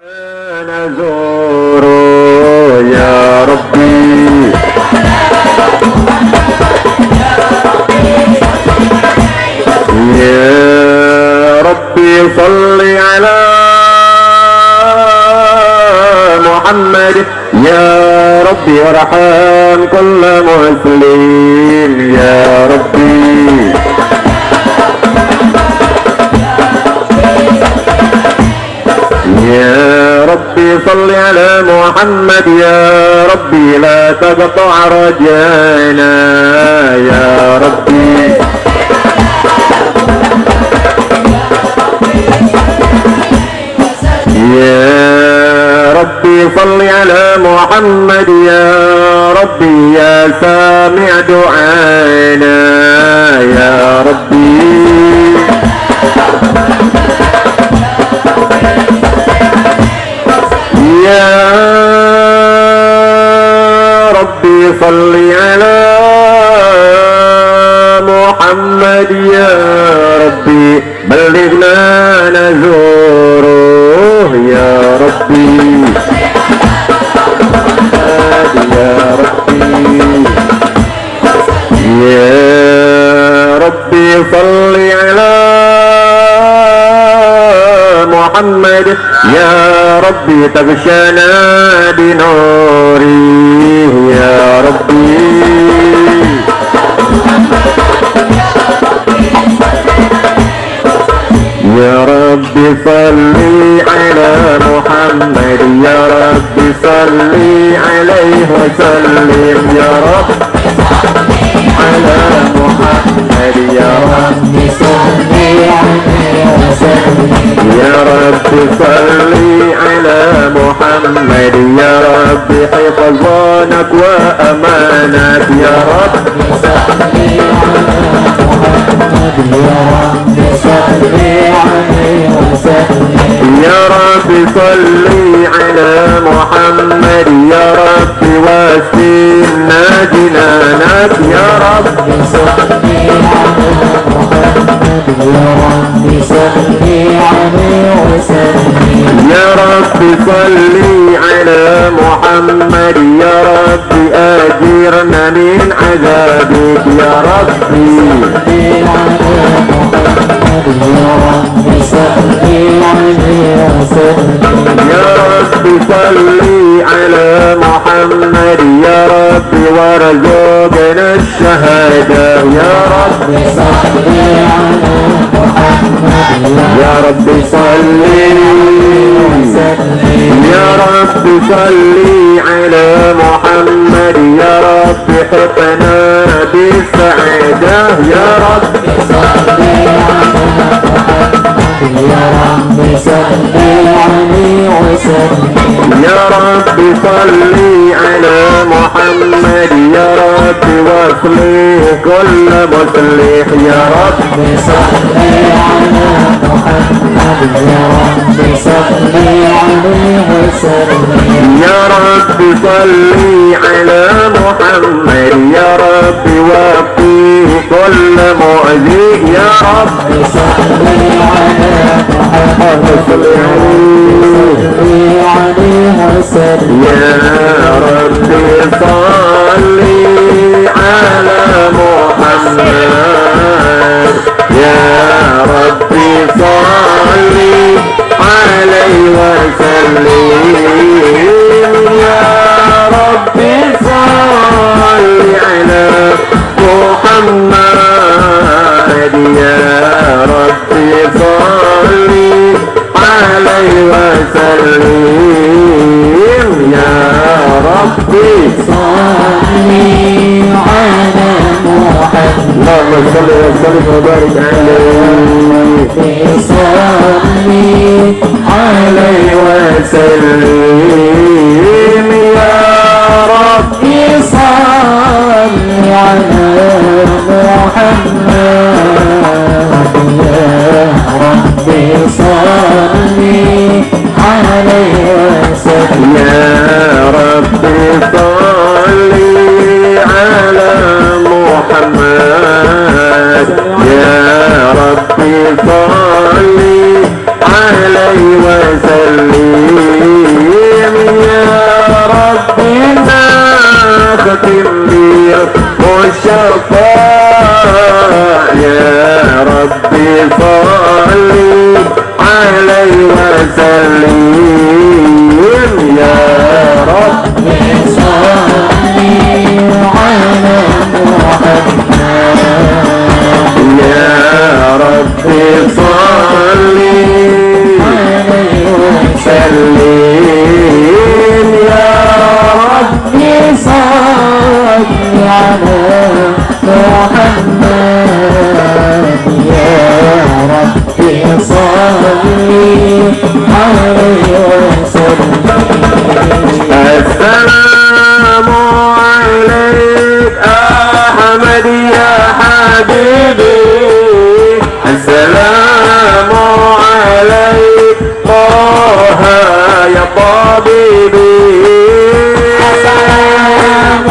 نزور يا ربي يا ربي صل على محمد يا ربي ارحم كل مسلم يا ربي يا ربي صل على محمد يا ربي لا تقطع رجانا يا ربي يا ربي صل على محمد يا ربي يا سامع دعانا يا ربي يا ربي صل على محمد يا ربي بلغنا نزوره يا ربي يا ربي يا ربي صل على محمد يا ربي تغشانا بنوره يا ربي يا ربي صل على محمد يا ربي صل عليه وسلم يا رب على محمد يا ربي صل عليه وسلم يا ربي صل على محمد يا ربي حفظانك وأمانك يا ربي صل على محمد يا ربي صل عليه وسلم يا ربي صل على محمد يا ربي واسقنا جنانك يا ربي صل على محمد يا ربي صل عليه وسلم يا ربي صل على محمد يا ربي أجرنا من عذابك يا ربي صل على محمد يا ربي صل عليه وسلم يا ربي صل على محمد يا ربي وارزقنا الشهادة يا ربي صل على محمد يا ربي صل يا ربي صل على محمد يا ربي حطنا بالسعادة يا ربي صل على محمد يا ربي صل عليه وسلم يا ربي صل على محمد يا ربي واصلح كل مصلح يا ربي صل على محمد يا ربي صل عليه وسلم يا ربي صل على محمد يا ربي وقي كل مؤذي يا ربي صل على محمد صل عليه وسلم يا ربي صل على محمد يا ربي صل عليه وسلم يا ربي صل على محمد يا ربي صل عليه وسلم يا ربي صل على محمد اللهم صل وسلم وبارك عليه صل عليه وسلم يا ربي صل على محمد يا ربي صل عليه وسلم يا ربي صل على محمد يا ربي صل عليه وسلم ربي صلي عليه وسلم يا ربي صلي على محمد يا ربي صلي عليه وسلم السلام عليك أحمد يا حبيبي السلام عليك طه يا طبيبي السلام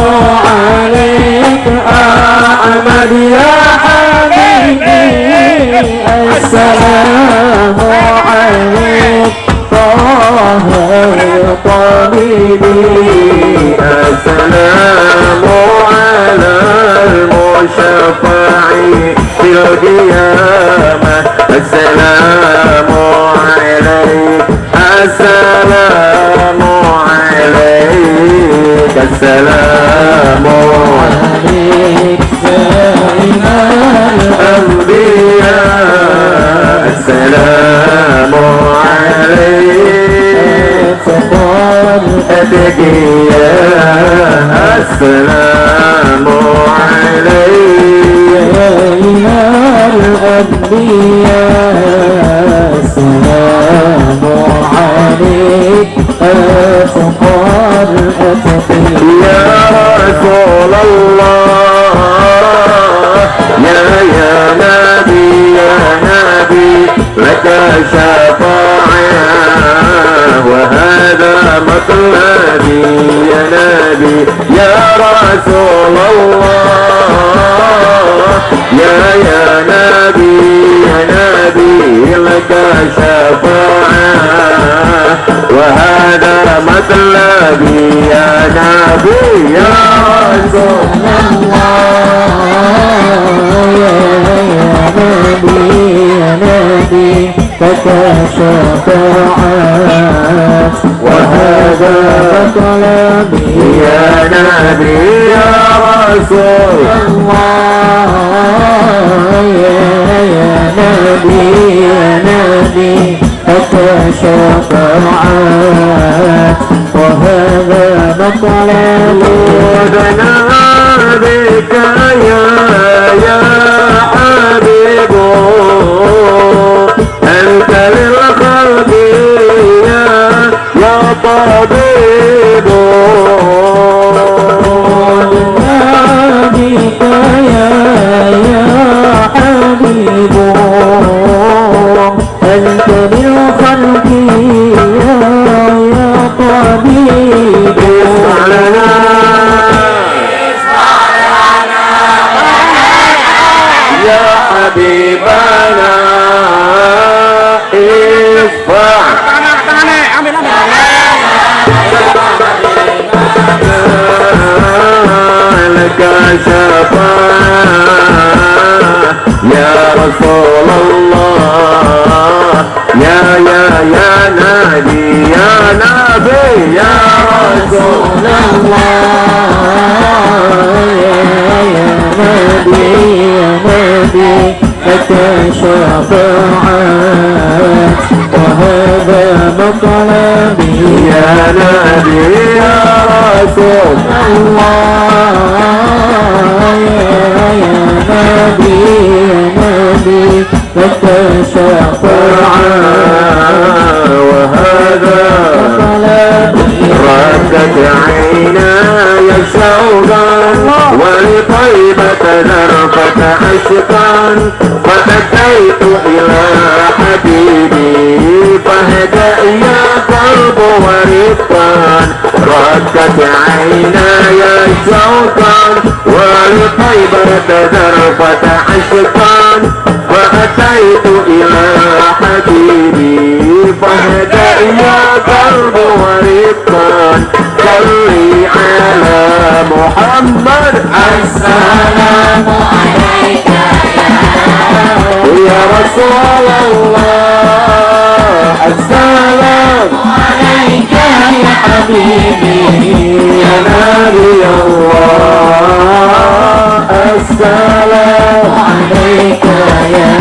عليك أحمد يا حبيبي السلام عليك طه يا طبيبي السلام على المشفع في القيامة السلام عليك السلام عليك السلام عليك سيد الأنبياء السلام عليك فقال الأتقياء السلام عليك سيد الأنبياء السلام عليك فقال الأتقياء يا رسول الله يا نبي لك شفاعة وهذا مطلبي يا نبي يا رسول الله يا نبي لك شفاعة وهذا مطلبي يا نبي يا رسول الله يا نبي لك شفاعات وهذا مطلبي يا نبي يا رسول الله يا نبي لك شفاعات وهذا مطلبي ودنا بك يا حبيب أنت للخلق يا طبيب بك يا حبيب أنت للخلق يا طبيب اسمع لنا يا حبيبنا اشفع لك شفاعة يا رسول الله يا نبي يا رسول الله يا نبي لك شفاعات وهذا مطلبي يا نبي يا رسول الله يا نبي لك شفاعات وهذا مطلبي ردت عيناي شوقا ولطيبة ذرفة عشقا فأتيت إلى حبيبي فهدأ يا قلب ورفقا ردت عيناي شوقا ولطيبة ذرفة عشقا فأتيت إلى حبيبي فهدأ يا قلب ورفقا صلي على محمد السلام عليك يا رسول الله السلام عليك يا حبيبي يا نبي الله السلام عليك يا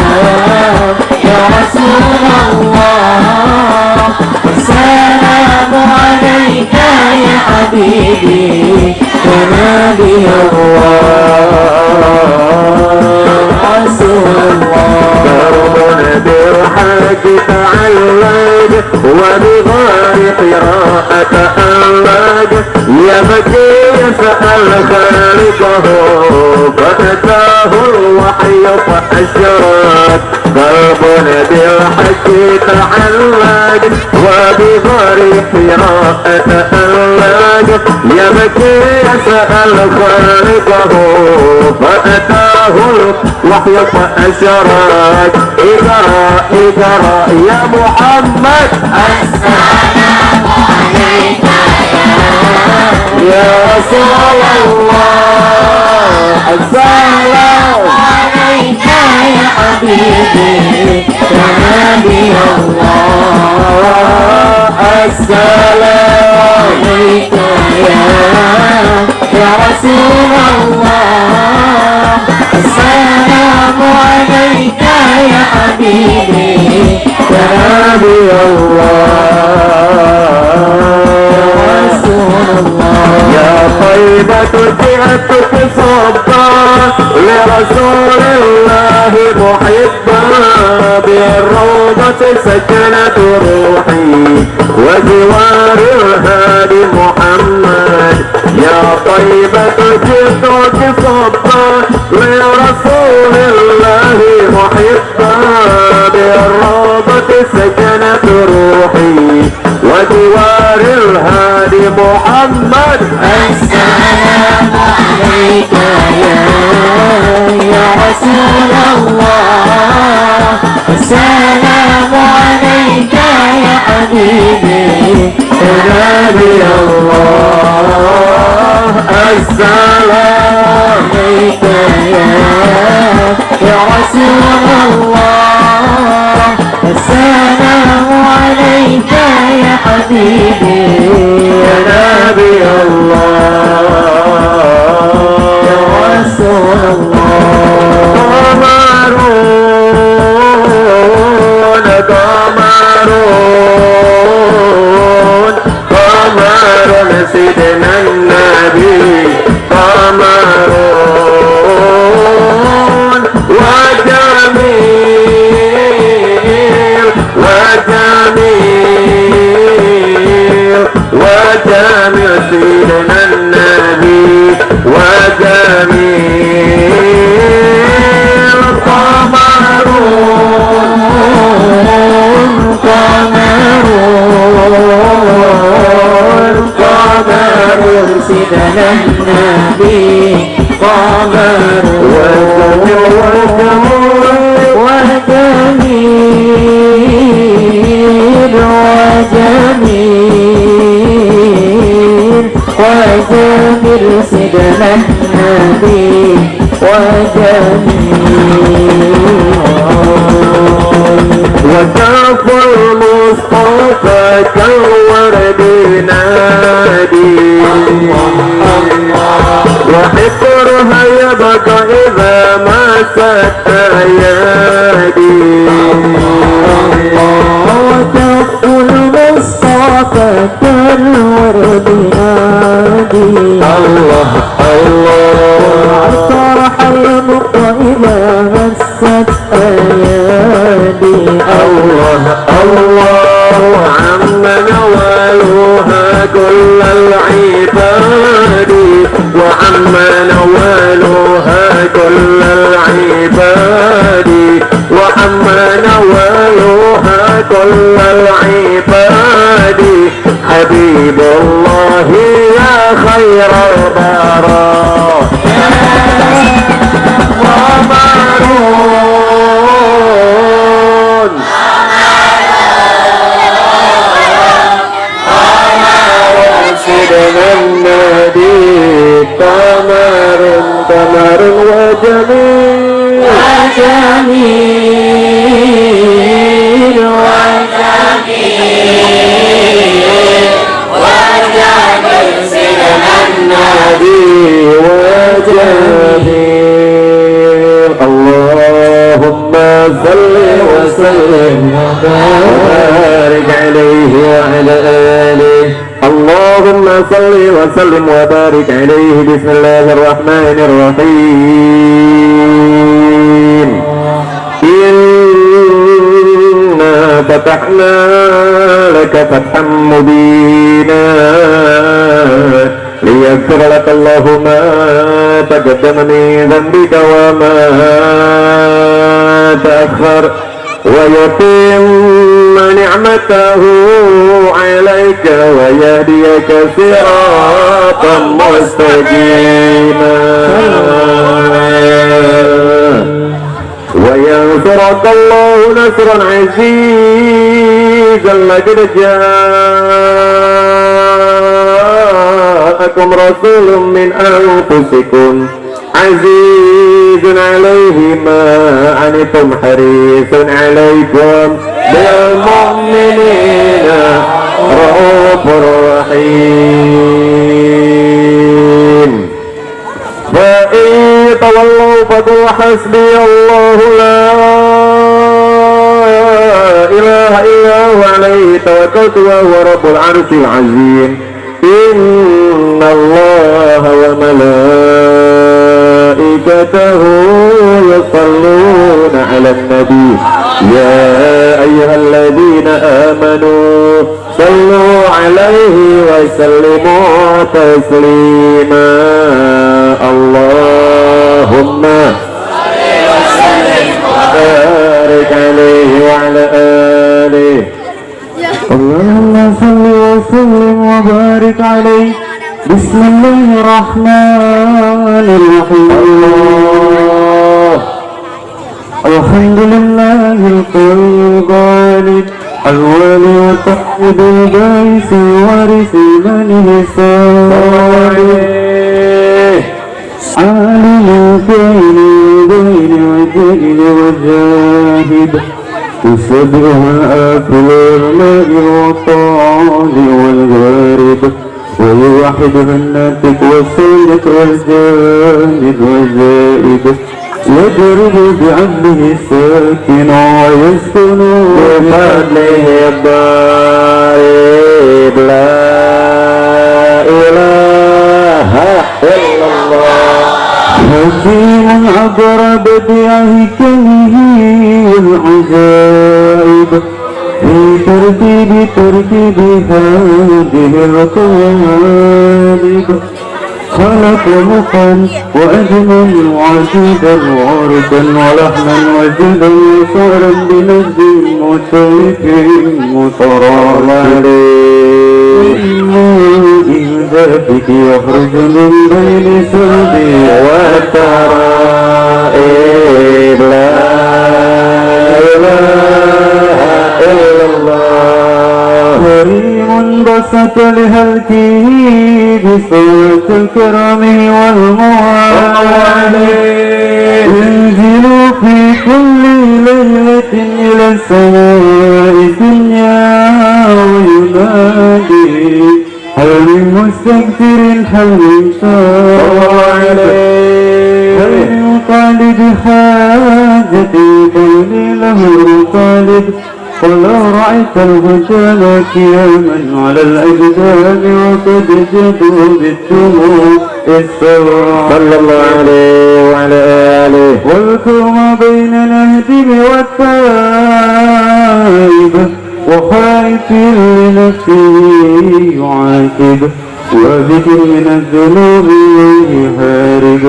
حبيبي يا نبي الله رسول الله دربنا بالحج تعلق وبغار قراءة ألق يا مكي سأل خالقه فأتاه الوحي فأشرت قلبنا بالحج تعلق وبغار قراءة ألق يا مكي سأل خالقه فأتاه الوحي فأشرت اقرأ اقرأ يا محمد السلام عليك يا رسول الله السلام عليك يا حبيبي يا نبي الله السلام عليك يا رسول الله السلام عليك يا حبيبي يا نبي الله يا طيبة جئتك صبا لرسول الله محبا بالروضة سكنت روحي وجوار الهادي محمد يا طيبة جئتك صبا لرسول الله محبا بالروضة سكنت روحي وجوار الهادي محمد السلام عليك يا رسول الله السلام عليك يا حبيبي يا نبي الله السلام عليك يا رسول الله السلام عليك يا حبيبي يا نبي الله يا رسول الله قمرون قمرون قمرون سيدنا النبي قمرون وجميل وجميل وجميل سيدنا النبي وجميل قمرون قمرون قمرون سيدنا النبي قمرون وجميل وجميل وجميل سيدنا النبي وجميل وكف المصطفى كالورد نادي وحفرها يبقى إذا ما ست يدي وكف المصطفى كالورد نادي الله الله طرح المقى إذا مست أيادي الله الله عم نوالها كل العباد وعم نوالها كل العباد وعم نوالها كل العباد حبيب الله يا خير البراء قمرون سيدنا النبي قمر قمر وجميل وجميل وجميل وجميل سيدنا النبي وجميل اللهم صل وسلم وبارك عليه وعلى آله اللهم صل وسلم وبارك عليه. بسم الله الرحمن الرحيم. إنا فتحنا لك فتحا مبينا ليغفر لك الله ما تقدم من ذنبك وما تأخر ويتم نعمته عليك ويهديك صراطا مستقيما وينصرك الله نصرا عزيزا. لقد جاءكم رسول من أنفسكم عزيز عليه ما عنتم حريص عليكم بالمؤمنين رؤوف رحيم. فإن تولوا فقل حسبي الله لا إله إلا هو عليه توكلت وهو رب العرش العظيم. إن الله وملائكته يصلون على النبي يا أيها الذين آمنوا صلوا عليه وسلموا تسليما. اللهم بارك عليه وعلى آله. اللهم صل وسلم وبارك عليه. بسم الله الرحمن الرحيم. الحمد لله القائل الوالي وتحمد البائس وارث منه صالح عالم الكائن بين وجهه وجاهد يسبح الآكل والماء والطعام والغارب ويوحد الناتك والسيد والجامد والزائد يضرب بعدله الساكن ويسكن بفضله الضارب. لا إله إلا الله. حكيم أضرب بأهكمه العجائب في ترتيب هذه القوالب. خلق مخا وأجمل وعجيبا وعرضا ولحما وجدا وصارا بنجد مشرك متراض إذا بك يخرج من بين سلبي وترائب. لا إله إلا الله. كريم بسط لهلكه بصوت الكرم والموالي ينزل في كل ليلة إلى السماء الدنيا وينادي هل من مستكثر هل من سائل هل من طالب حاجة قل له طالب. ولو رأيت الهجان قياما على الأجداد وقد جدوا بالدموع السواء. صلى الله عليه وعلى آله. واذكر ما بين الهدم والتائب وخائف لنفسه يعاتب وذكر من الذنوب هارب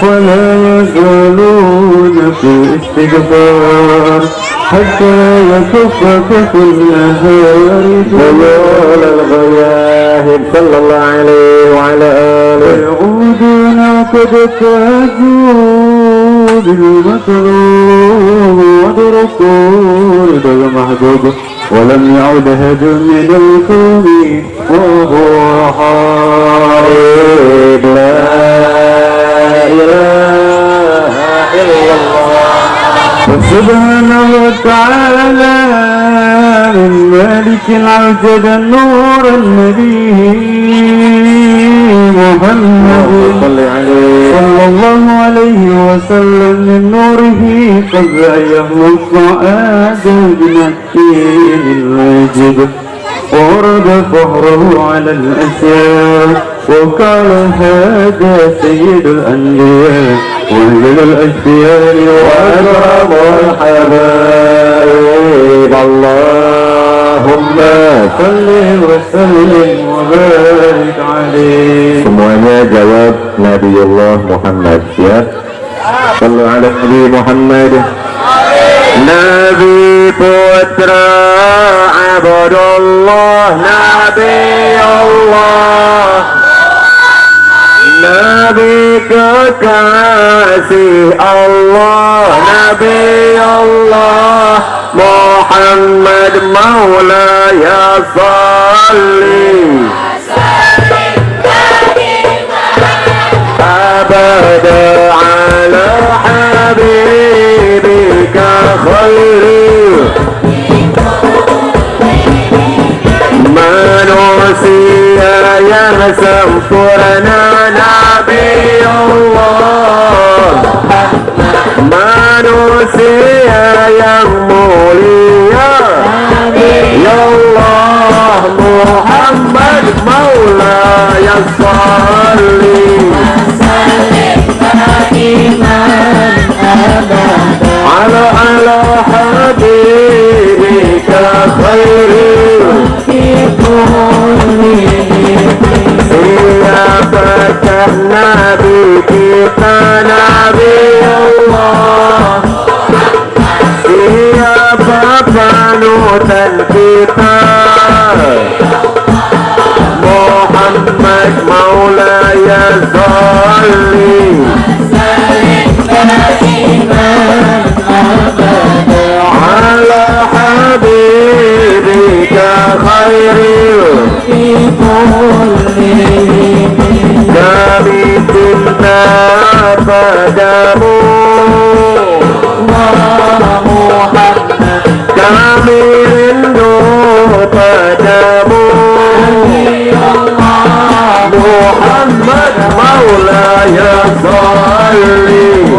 ولا يزالون في الاستغفار حتى يكفك كل هارب ويول الغياهب. صلى الله عليه وعلى آله. يعودون قد فازوا بالمكروه ودركوا رضا المحبوب ولم يعد هد من الكون وهو حارب. لا إله إلا الله. سبحانه وتعالى من مالك العجب النور النبي محمد صلى الله عليه وسلم من نوره قبل أن يخلق آدم بمكين الواجب ورد فهره على الأشياء وقال هذا سيد الأنبياء وأجل الأشياء وأكرم الحبائب اللهم صل وسلم وبارك عليه. Semuanya jawab Nabiullah Muhammad ya. Sallu ala Nabi Muhammad. Nabi putra Abdullah, Nabi Allah, Nabi kekasih Allah, Nabi Allah, Muhammad Maulaya salli abada ala habibika khairi manusia yang sempurna, Nabi Allah, manusia yang mulia, ya Allah, Muhammad Maulaya salli ala habibika khairil. Siapakah Nabi kita, Nabi Allah? Siapa panutan kita? Muhammad Maulaya salli ala habibika khairil. Kami cinta padamu Muhammad, kami rindu padamu Muhammad Maulaya salli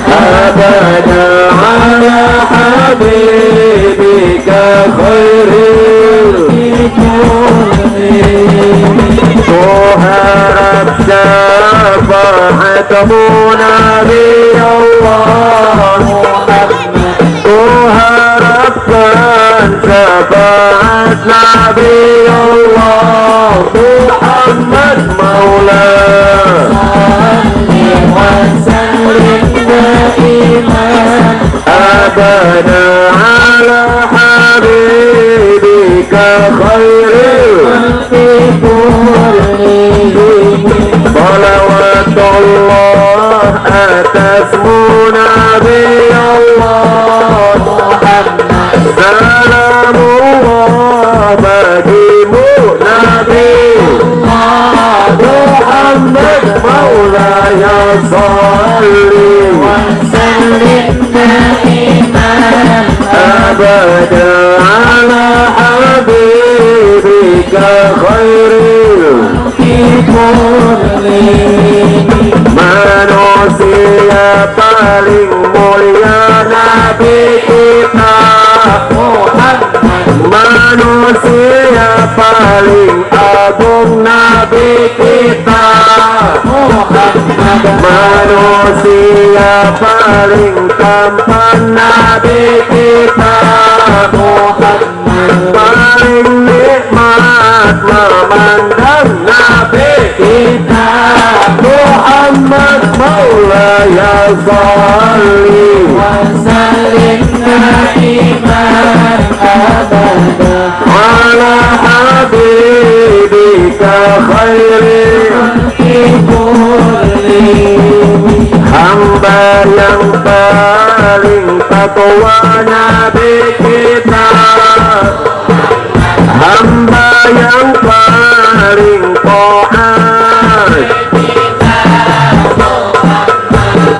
abada ala habibika khairil. Ku harap syafaatmu Nabi Allah, ku harapkan syafaat Nabi Allah, Muhammad abada ala habibika khairil. Salawatullah atasmu Nabi Allah, salamullah bagimu Nabi Muhammad Maulaya salli abada ala habibika khairil. Manusia paling mulia Nabi kita Muhammad, manusia paling agung Nabi kita Muhammad, manusia paling tampan Nabi kita Muhammad, paling nikmat memandang Nabi kita Muhammad Maulaya salli ala habibika khairil. Hamba yang paling takwa Nabi kita, hamba yang paling taat,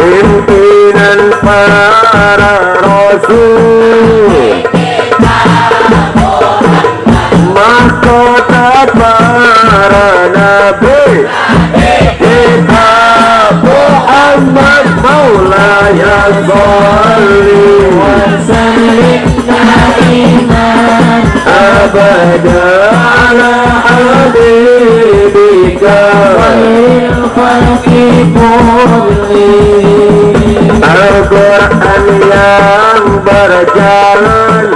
pimpinan para rasul, mahkota para nabi kita Muhammad Maulaya salli دائما أبدا على حبيبك خير الخلق كلهم Al-Quran yang berjalan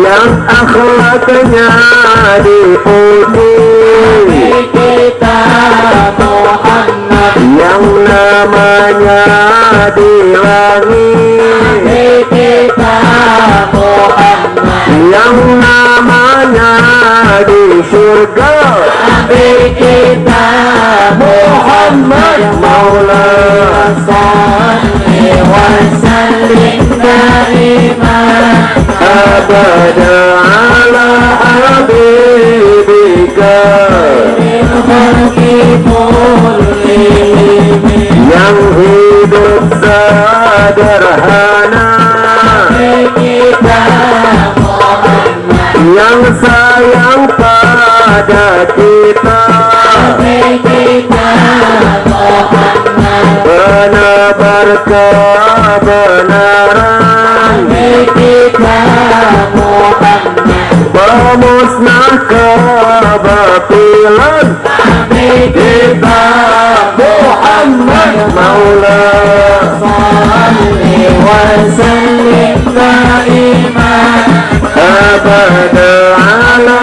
yang akhlaknya dipuji kita Muhammad yang namanya di langit kita Muhammad yang namanya di surga kita Muhammad Maula salli wa sallim daiman abada ala habibika yang hidup sederhana yang sayang pada kita penebar kebenaran pemusnah kebatilan kita Muhammad Maula salli wa sallim daiman abada ala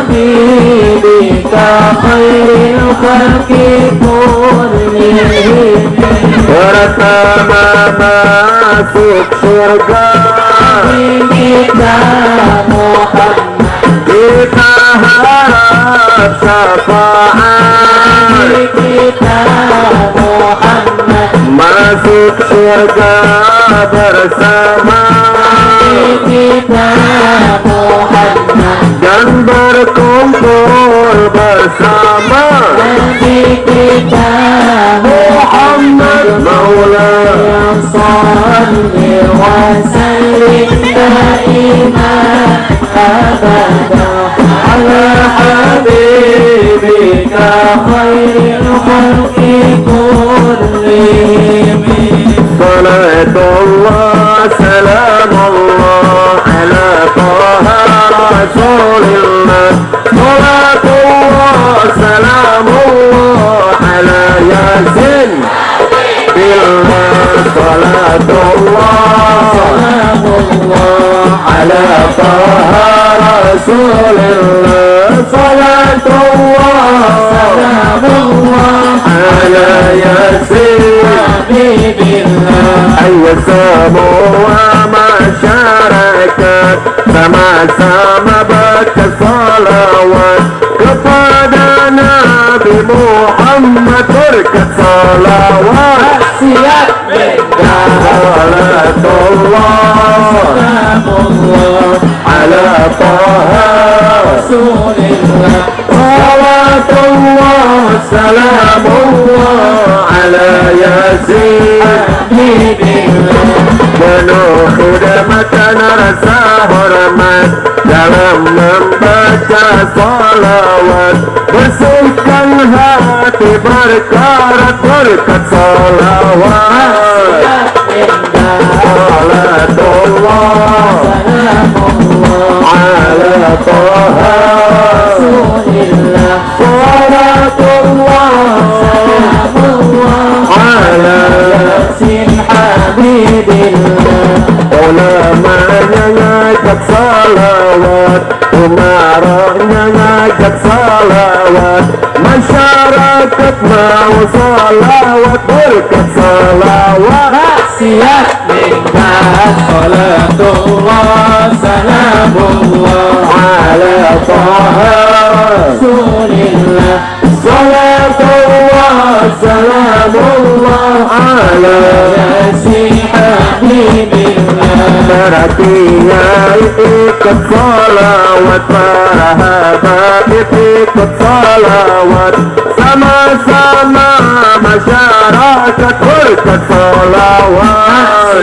habibika khairil khalqi kullihim pertama masuk surga kita Muhammad kita harap syafaat kita Muhammad masuk surga bersama kita Muhammad dan berkumpul bersama kita Muhammad Maula salli wa sallim daiman abada ala habibika khairil khalqi kullihim Salatullah salamullah ala taha rasulillah Salatullah salamullah ala yasin billah Salatullah salamullah ala taha rasulillah Salatullah salamullah ala yasin ayo semua masyarakat sama-sama baca salawat kepada Nabi Muhammad berkat salawat siap salatullah ala taha rasulillah salatullah salamullah ala yasin penuh khidmat dan rasa hormat dalam membaca salawat bersihkan hati berkarat berkat salawat salatullah ala taha rasulillah salatullah ala yasin habibillah ulamanya ngajak salawat umaranya ngajak salawat masyarakat mau salawat berkat salawat siap minta salatullah salamullah ala taha rasulillah salatullah salamullah ala yasin habibillah Perhatinya ikut salawat para habaib ikut salawat sama-sama masyarakat berkat salawat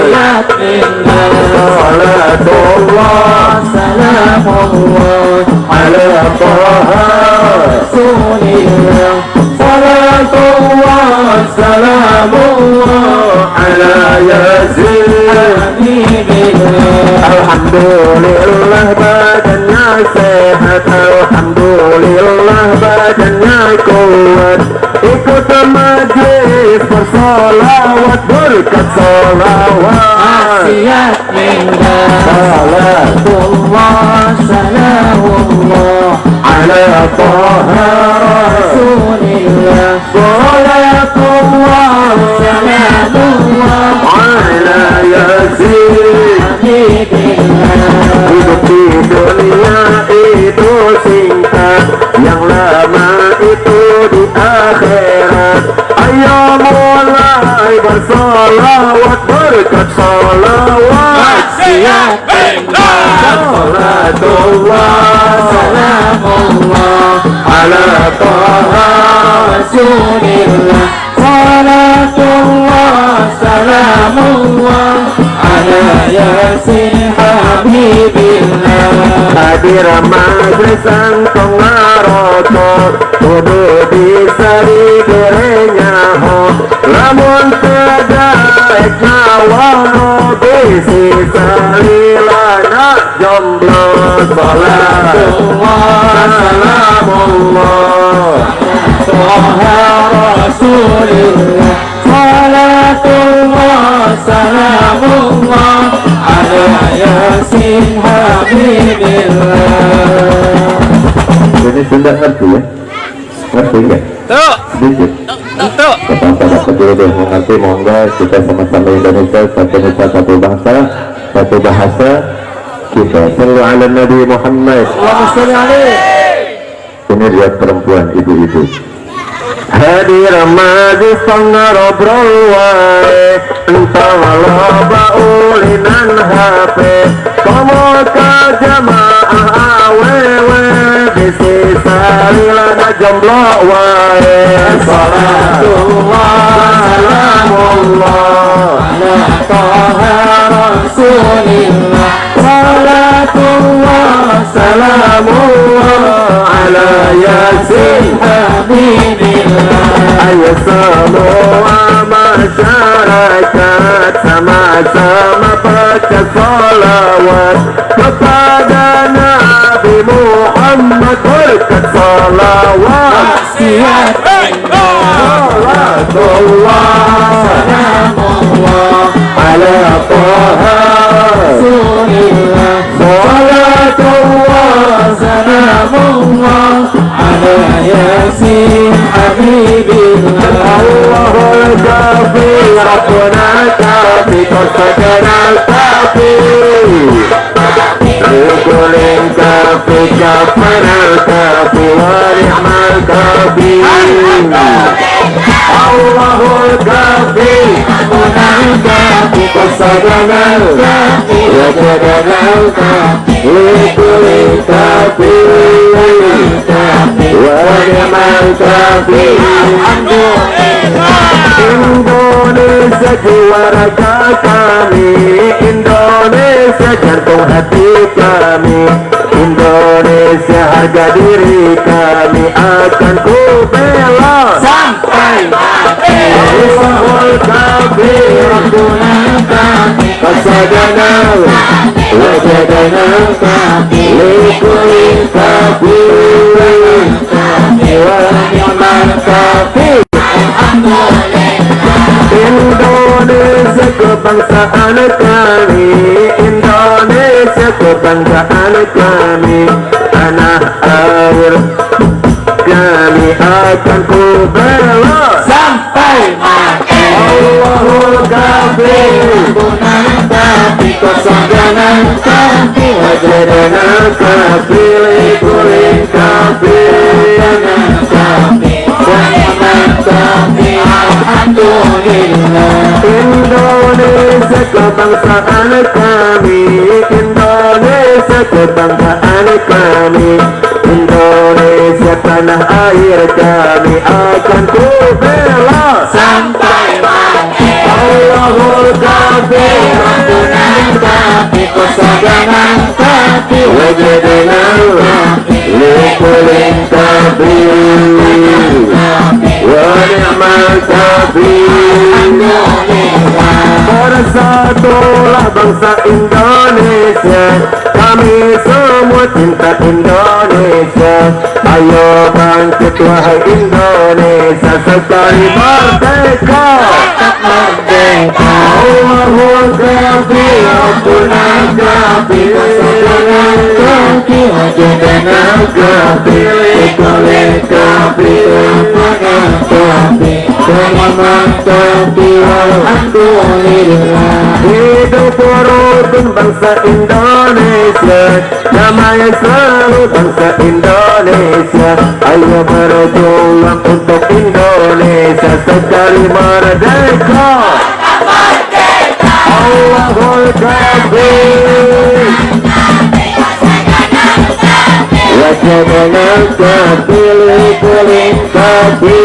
salatullah salamullah ala taha rasulillah salatullah salamullah ala yasin Alhamdulillah badannya sehat, alhamdulillah badannya kuat. Ikut majlis bersolawat berkat solawat. Wasiat minna salatullah salamullah Ala Taha Rasulillah salatullah salamullah ala Yasin. Habibillah. Hidup di dunia itu singkat, yang lama itu di akhirat. Ayo mulai bersolawat berkat solawat. Wasiat minna salatullah salamullah Ala Taha Rasulillah salatullah salamullah ala Yasin Habibillah. hadir majlis angkong ngaroto kudu bisa digerenya ho. Lamun terdaik nyawano bisi salilana jomblo. Salatullah salamullah Taha Rasulillah salatullah salamullah ala Yasin Habibillah. Ini sudah ngerti ya? Ngerti nggak? Tuh, Sedikit. tuh. Bapak-bapak dulu deh mengerti, monggo kita sama-sama Indonesia, satu nusa, satu bangsa, satu bahasa. Kita selalu ala Nabi Muhammad. Allahumma sholli alaihi. Ini lihat perempuan, ibu-ibu. Hadir majlis pengobrol wae, entah loba ulinan HP, komo ka jamaah awewe, bisi salilana jomblo wae. Salatullah salamullah ala Taha Rasulillah salatullah salamullah ala Yasin Habibillah. Ayo semua masyarakat sama-sama baca salawat kepada Nabi Muhammad berkat salawat. Wasiat minna Salatullah salamullah ala Taha Rasulillah salatullah salamullah ala Yasin Habibillah. Allahul kafi Rabbuna kafi Qasdana kafi Rikulin kafi Kafana kafi Wa ni'mal kafi Allahul kafi Rabbuna kafi Qasdana kafi Wajadana kafi Rikulin kafi Wa ni'mal kafi Indonesia juara kami, Indonesia jantung hati kami, Indonesia harga diri kami akan ku bela sampai mati. Allahul kabir Rabbuna kafi Qasadana Wajadana Likulin kabir Wa ni'mal kabir Indonesia kebangsaan kami, Indonesia kebanggaan kami, tanah air kami akan ku bela sampai mati. Allahul kabir Rabbuna kafi Qasadana kafi Wajadana kabir Likulin kabir Alhamdulillah. Indonesia kebangsaan kami, Indonesia kebanggaan kami, Indonesia tanah air kami akan ku bela Sampai mati. Allahul kabir Rabbuna kafi Qasadana kafi Wajadana Likulin kabir Wa ni'mal kabir. Bersatulah bangsa Indonesia. Indonesia, kami semua cinta Indonesia. Ayo bangkit wahai Indonesia, sekali merdeka. Merdeka Allahul kafir, Rabbunal kafir, Kaki wajibana kafir, Kekale kafi Rabbana kafi Selamat kafi Alhamdulillah. hidup rukun bangsa Indonesia, damai selalu bangsa Indonesia. Ayo berjuang untuk Indonesia, sekali merdeka. Allahul kafir, Wajibana kafi Kuling kafi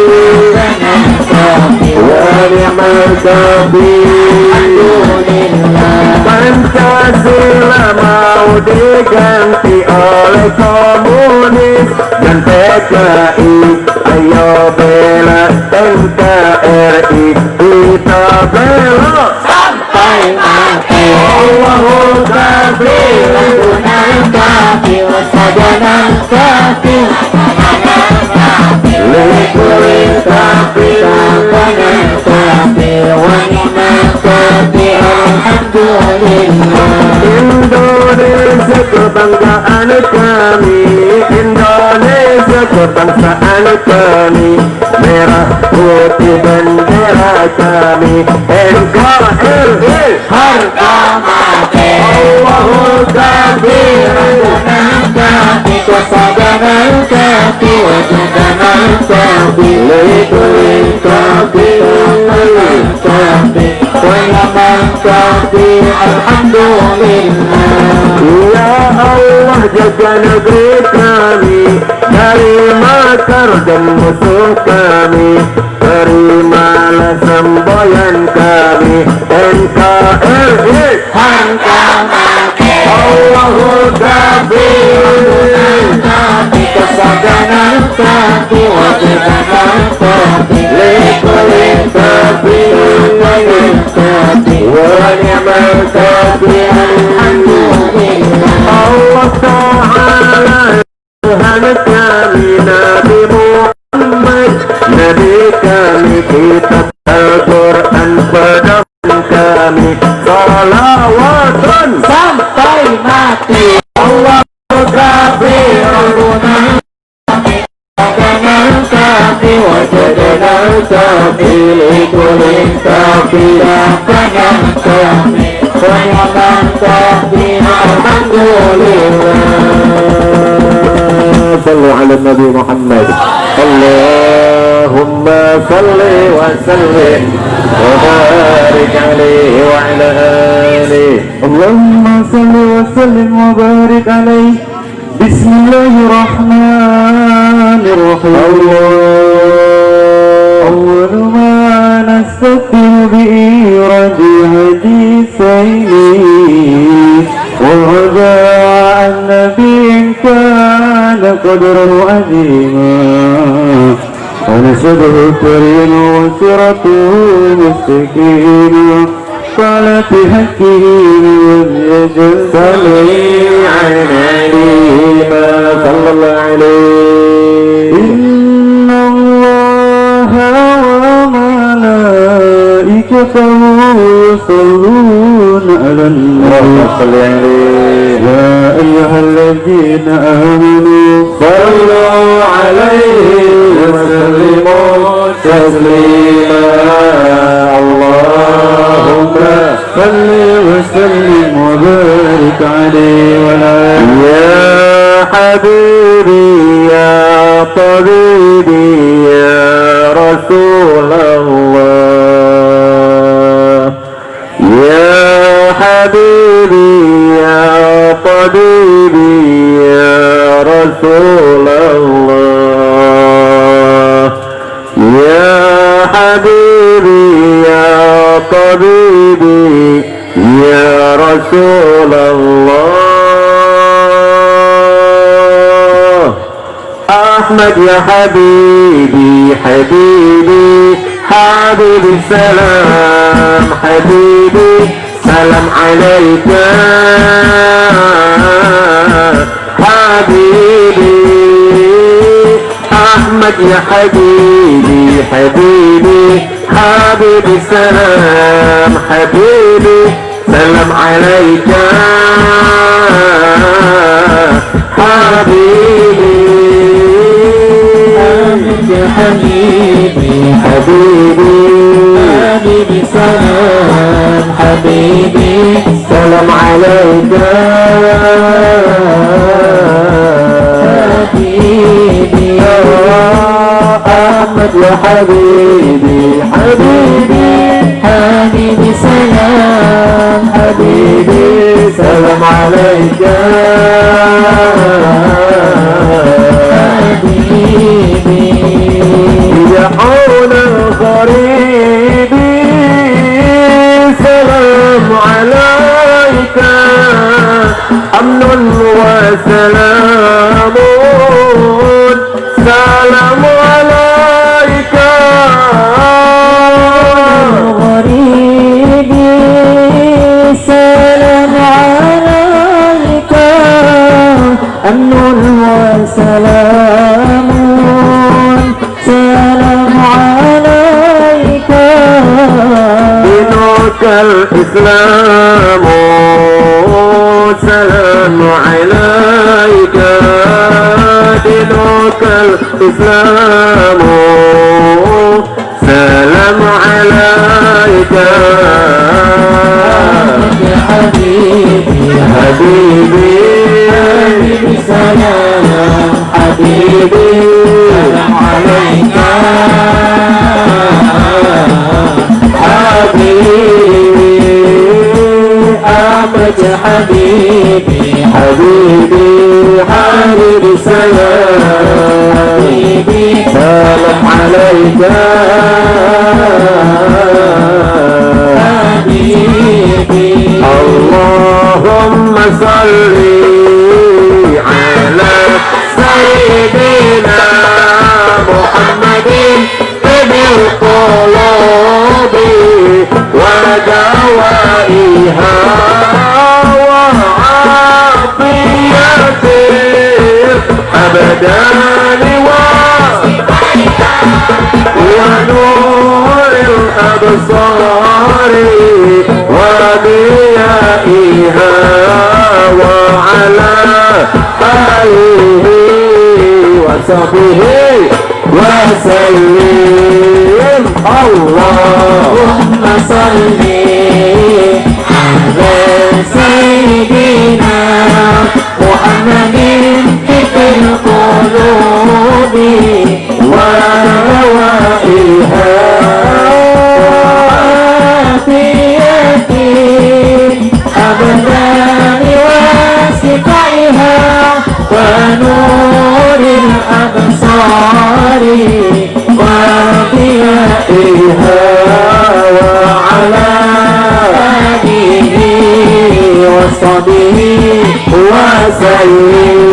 wa ni'mal kafir. Alhamdulillah. Pancasila mau diganti oleh komunis dan PKI. Ayo bela NKRI, kita bela Sampai mati Allahul kafir. Rabbunal kafi Wasajana kafi Likuling kafir, Rabbana kafi Wani'mal kafi Alhamdulillah. Indonesia kebanggaan kami, Indonesia kebangsaan kami, merah putih bendera kami, NKRI Harga mati Allahul kafir. Rabbunal kafi Wasajana kafi Wajibana kafi Likuling kafir, kafi Wani'mal kafi Alhamdulillah. Ya Allah jaga negeri kami dari makar dan musuh kami, terimalah semboyan kami NKRI Harga mati Allahul kafir. kafi Wasajana kafi Wajibana kafi Likuling kafir, wa ni'mal kafir. Allah Ta'ala Tuhan kami Nabi Muhammad, Nabi kami, kitab Al-Quran pedoman kami, salawatun sampai mati Allahul kafir. Rabbunal kafi Wajibana kafi Likuling kafi Rabbana kafi Wani'mal kafi Alhamdulillah. Sallu ala Nabi Muhammad. Allahumma salli wa sallim wa barik alaihi wa ala alihi. Allahumma salli wa sallim wa barik alaihi. Bismillahirrahmanirrahim. أول ما نستغفر بإيراد حديثين وهذا عن نبي كان قدره عظيما ونسبه كريم وسيرته مستقيما قال في حقه وزيجل صلي عليه صلى الله عليه. إن الله وملائكته يصلون على النبي يا أيها الذين آمنوا صلوا عليه وسلموا تسليما. اللهم صل وسلم وبارك عليه وعلى يا حبيبي يا طبيبي يا رسول الله يا حبيبي يا طبيبي يا رسول الله يا حبيبي يا طبيبي يا رسول الله. أحمد يا حبيبي حبيبي حبيبي سلام حبيبي سلام عليك حبيبي أحمد يا حبيبي حبيبي حبيبي سلام حبيبي سلام عليك حبيبي أحمد يا حبيبي حبيبي حبيبي سلام حبيبي سلام عليك حبيبي أحمد يا حبيبي حبيبي حبيبي سلام حبيبي سلام عليك حبيبي يا حول الغريب سلام عليك أمن وسلام سلام عليك غريبي سلام عليك أمن وسلام سلام عليك دينك الإسلام سلام عليك دينك الإسلام سلام عليك يا حبيبي حبيبي حبيبي سلام حبيبي سلام عليك حبيبي أحمد يا حبيبي حبيبي حبيبي سلام حبيبي سلام عليك حبيبي اللهم صل على سيدنا محمد طب القلوب ودوائها وعافية أبدان ونور الأبصار وضيائها وعلى آله وصحبه وسلم اللهم صل على سيدنا محمد طب القلوب ودوائها وعافية أبدان وسقائها ونور الأبصار وضيائها وعلى آله وصحبه وسلم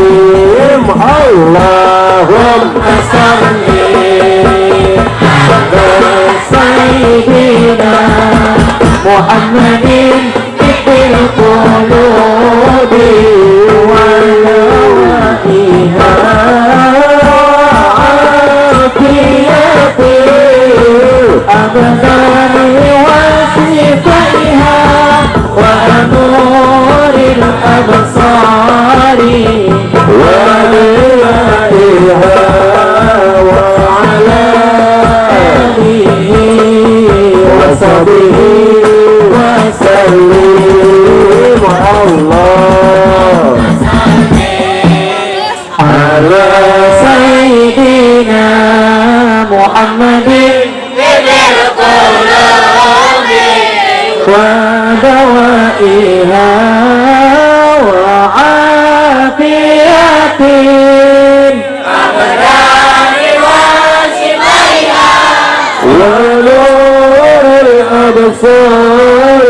اللهم صل على سيدنا محمد طب القلوب ودوائها وعافية أبدان وصفائها ونور الأبصار ودوائها وعلى آله وصحبه وسلم الله على سيدنا محمد ودوائها وعافية ونور الأبصار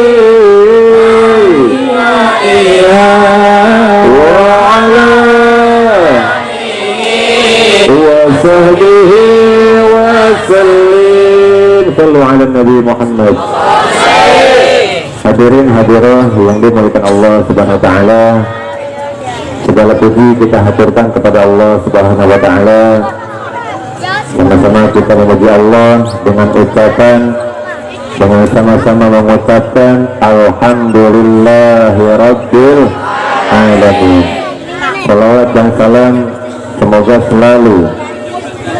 وعلى وصحبه وسلم. صلوا على النبي محمد. Hadirin hadirah yang dimuliakan Allah Subhanahu wa taala. Segala puji kita haturkan kepada Allah Subhanahu wa taala. Sama-sama kita memuji Allah dengan ucapan, dengan sama-sama mengucapkan Alhamdulillahirabbil alamin. Salawat dan salam semoga selalu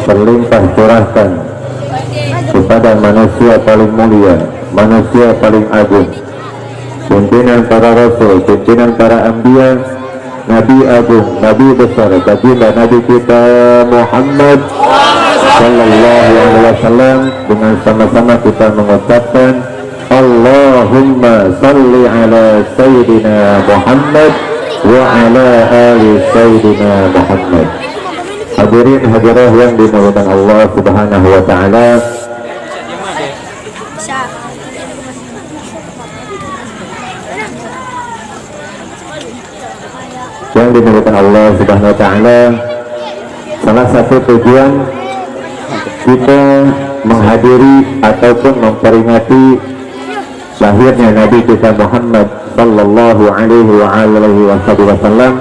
berlimpah curahkan kepada manusia paling mulia, manusia paling agung, pimpinan para rasul, pimpinan para anbiya, nabi agung, nabi besar, baginda nabi kita Muhammad sallallahu alaihi wasallam. Dengan sama-sama kita mengucapkan Allahumma salli ala sayyidina Muhammad wa ala ali sayyidina Muhammad. Hadirin hadirah yang dimuliakan Allah Subhanahu wa taala. Yang dimuliakan Allah Subhanahu wa taala, salah satu tujuan kita menghadiri ataupun memperingati lahirnya Nabi kita Muhammad sallallahu alaihi wasallam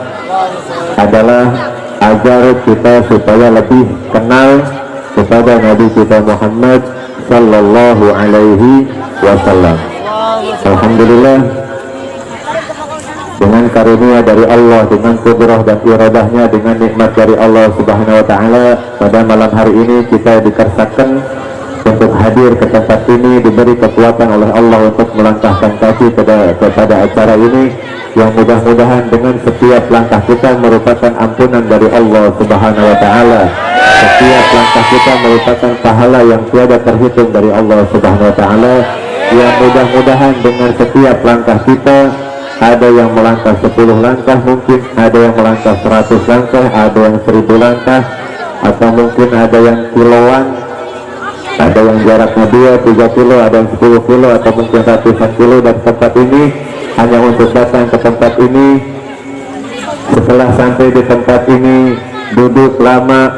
adalah agar kita supaya lebih kenal kepada Nabi kita Muhammad sallallahu alaihi wasallam. Alhamdulillah, dengan karunia dari Allah, dengan kudrah dan iradahnya, dengan nikmat dari Allah Subhanahu wa taala, pada malam hari ini kita dikersakan untuk hadir ke tempat ini, diberi kekuatan oleh Allah untuk melangkahkan kaki kepada acara ini, yang mudah-mudahan dengan setiap langkah kita merupakan ampunan dari Allah Subhanahu wa taala. Setiap langkah kita merupakan pahala yang tiada terhitung dari Allah Subhanahu wa taala, yang mudah-mudahan dengan setiap langkah kita, ada yang melangkah 10 langkah, mungkin ada yang melangkah 100 langkah, ada yang 1000 langkah, atau mungkin ada yang kiloan, ada yang jaraknya 2-3 kilo, ada yang 10 kilo, atau mungkin ratusan kilo dari tempat ini, hanya untuk datang ke tempat ini. Setelah sampai di tempat ini, duduk lama,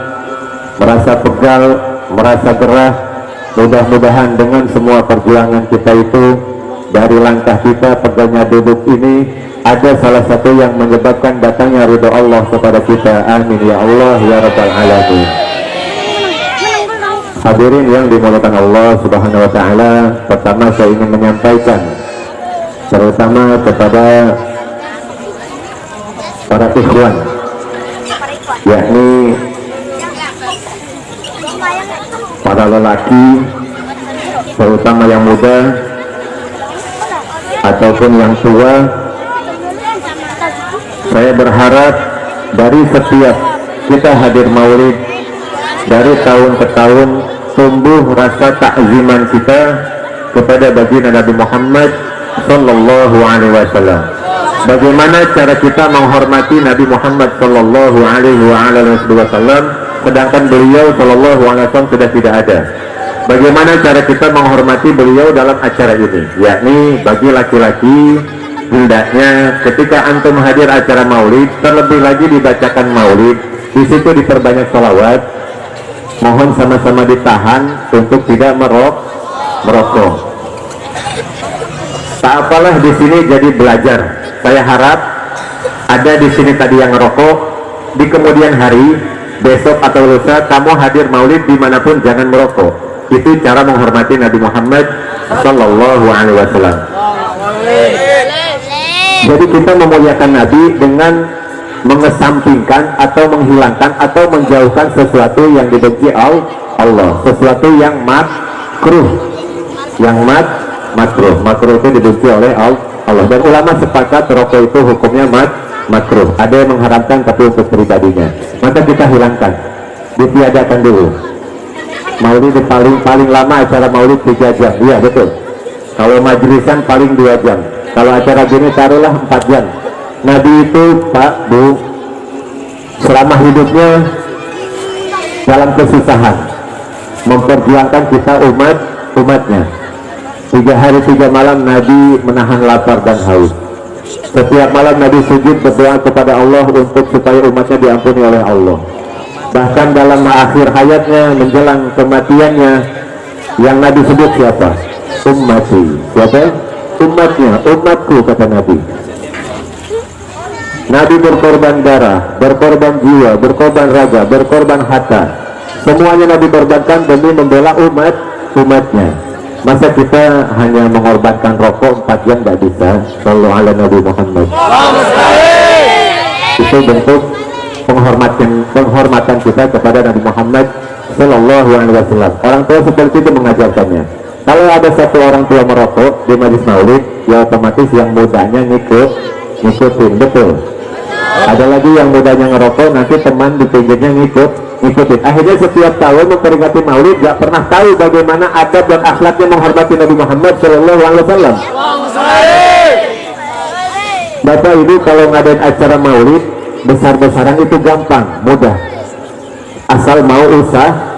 merasa pegal, merasa gerah. Mudah-mudahan dengan semua perjuangan kita itu, dari langkah kita, pegalnya duduk ini, ada salah satu yang menyebabkan datangnya ridho Allah kepada kita. Amin ya Allah ya Rabbal alamin. Hadirin yang dimuliakan Allah Subhanahu wa taala, pertama saya ingin menyampaikan terutama kepada para ikhwan, yakni para lelaki, terutama yang muda ataupun yang tua. Saya berharap dari setiap kita hadir maulid, dari tahun ke tahun tumbuh rasa takziman kita kepada baginda Nabi Muhammad sallallahu alaihi wasallam. Bagaimana cara kita menghormati Nabi Muhammad sallallahu alaihi wasallam sedangkan beliau sallallahu alaihi wasallam sudah tidak ada? Bagaimana cara kita menghormati beliau dalam acara ini? Yakni bagi laki-laki, hendaknya ketika antum hadir acara maulid, terlebih lagi dibacakan maulid, di situ diperbanyak salawat. Mohon sama-sama ditahan untuk tidak merokok. Tak apalah, di sini jadi belajar. Saya harap ada di sini tadi yang ngerokok, di kemudian hari, besok atau lusa kamu hadir maulid dimanapun jangan merokok. Itu cara menghormati Nabi Muhammad sallallahu alaihi wasallam. Jadi kita memuliakan Nabi dengan mengesampingkan atau menghilangkan atau menjauhkan sesuatu yang dibenci Allah, sesuatu yang makruh, makruh itu dibenci oleh Allah. Dan ulama sepakat rokok itu hukumnya makruh. Ada yang mengharamkan tapi untuk pribadinya, maka kita hilangkan, ditiadakan dulu. Maulid paling lama acara maulid 3 jam, iya betul. Kalau majlisan paling 2 jam. Kalau acara gini taruhlah 4 jam. Nabi itu Pak Bu selama hidupnya dalam kesusahan memperjuangkan kita umatnya. 3 hari 3 malam Nabi menahan lapar dan haus. Setiap malam Nabi sujud berdoa kepada Allah untuk supaya umatnya diampuni oleh Allah. Bahkan dalam akhir hayatnya menjelang kematiannya, yang Nabi sebut siapa? Ummati. Siapa? umatnya, umatku, kata Nabi. Nabi berkorban darah, berkorban jiwa, berkorban raga, berkorban harta. Semuanya Nabi korbankan demi membela umatnya. Masa kita hanya mengorbankan rokok 4 jam nggak bisa? Sallallahu ala Nabi Muhammad. Itu bentuk penghormatan kita kepada Nabi Muhammad Sallallahu Alaihi Wasallam. Orang tua seperti itu mengajarkannya. Kalau ada satu orang tua merokok di majelis maulid, ya otomatis yang mudanya ngikutin, betul. Ada lagi yang mudanya ngerokok, nanti teman di pinggirnya ngikutin. Akhirnya setiap tahun memperingati maulid gak pernah tahu bagaimana adab dan akhlaknya menghormati Nabi Muhammad Sallallahu Alaihi Wasallam. Bapak Ibu, kalau ngadain acara maulid besar-besaran itu gampang, mudah. Asal mau usaha.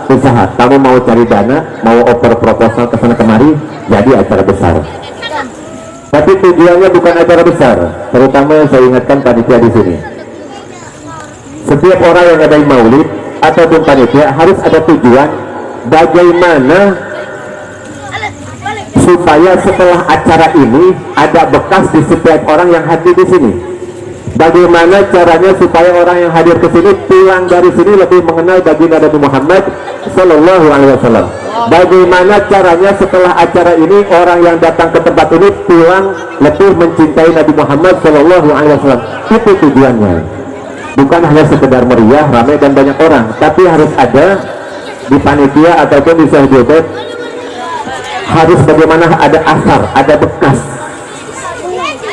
Kamu mau cari dana, mau oper proposal ke sana kemari, jadi acara besar. Tapi tujuannya bukan acara besar. Terutama saya ingatkan panitia di sini. Setiap orang yang ngadain maulid ataupun panitia harus ada tujuan bagaimana supaya setelah acara ini ada bekas di setiap orang yang hadir di sini. Bagaimana caranya supaya orang yang hadir ke sini pulang dari sini lebih mengenal baginda Nabi Muhammad Sallallahu Alaihi Wasallam. Bagaimana caranya setelah acara ini orang yang datang ke tempat ini pulang lebih mencintai Nabi Muhammad Sallallahu Alaihi Wasallam. Itu tujuannya. Bukan hanya sekedar meriah, ramai dan banyak orang, tapi harus ada di panitia ataupun di sahabat, harus bagaimana ada asar, ada bekas.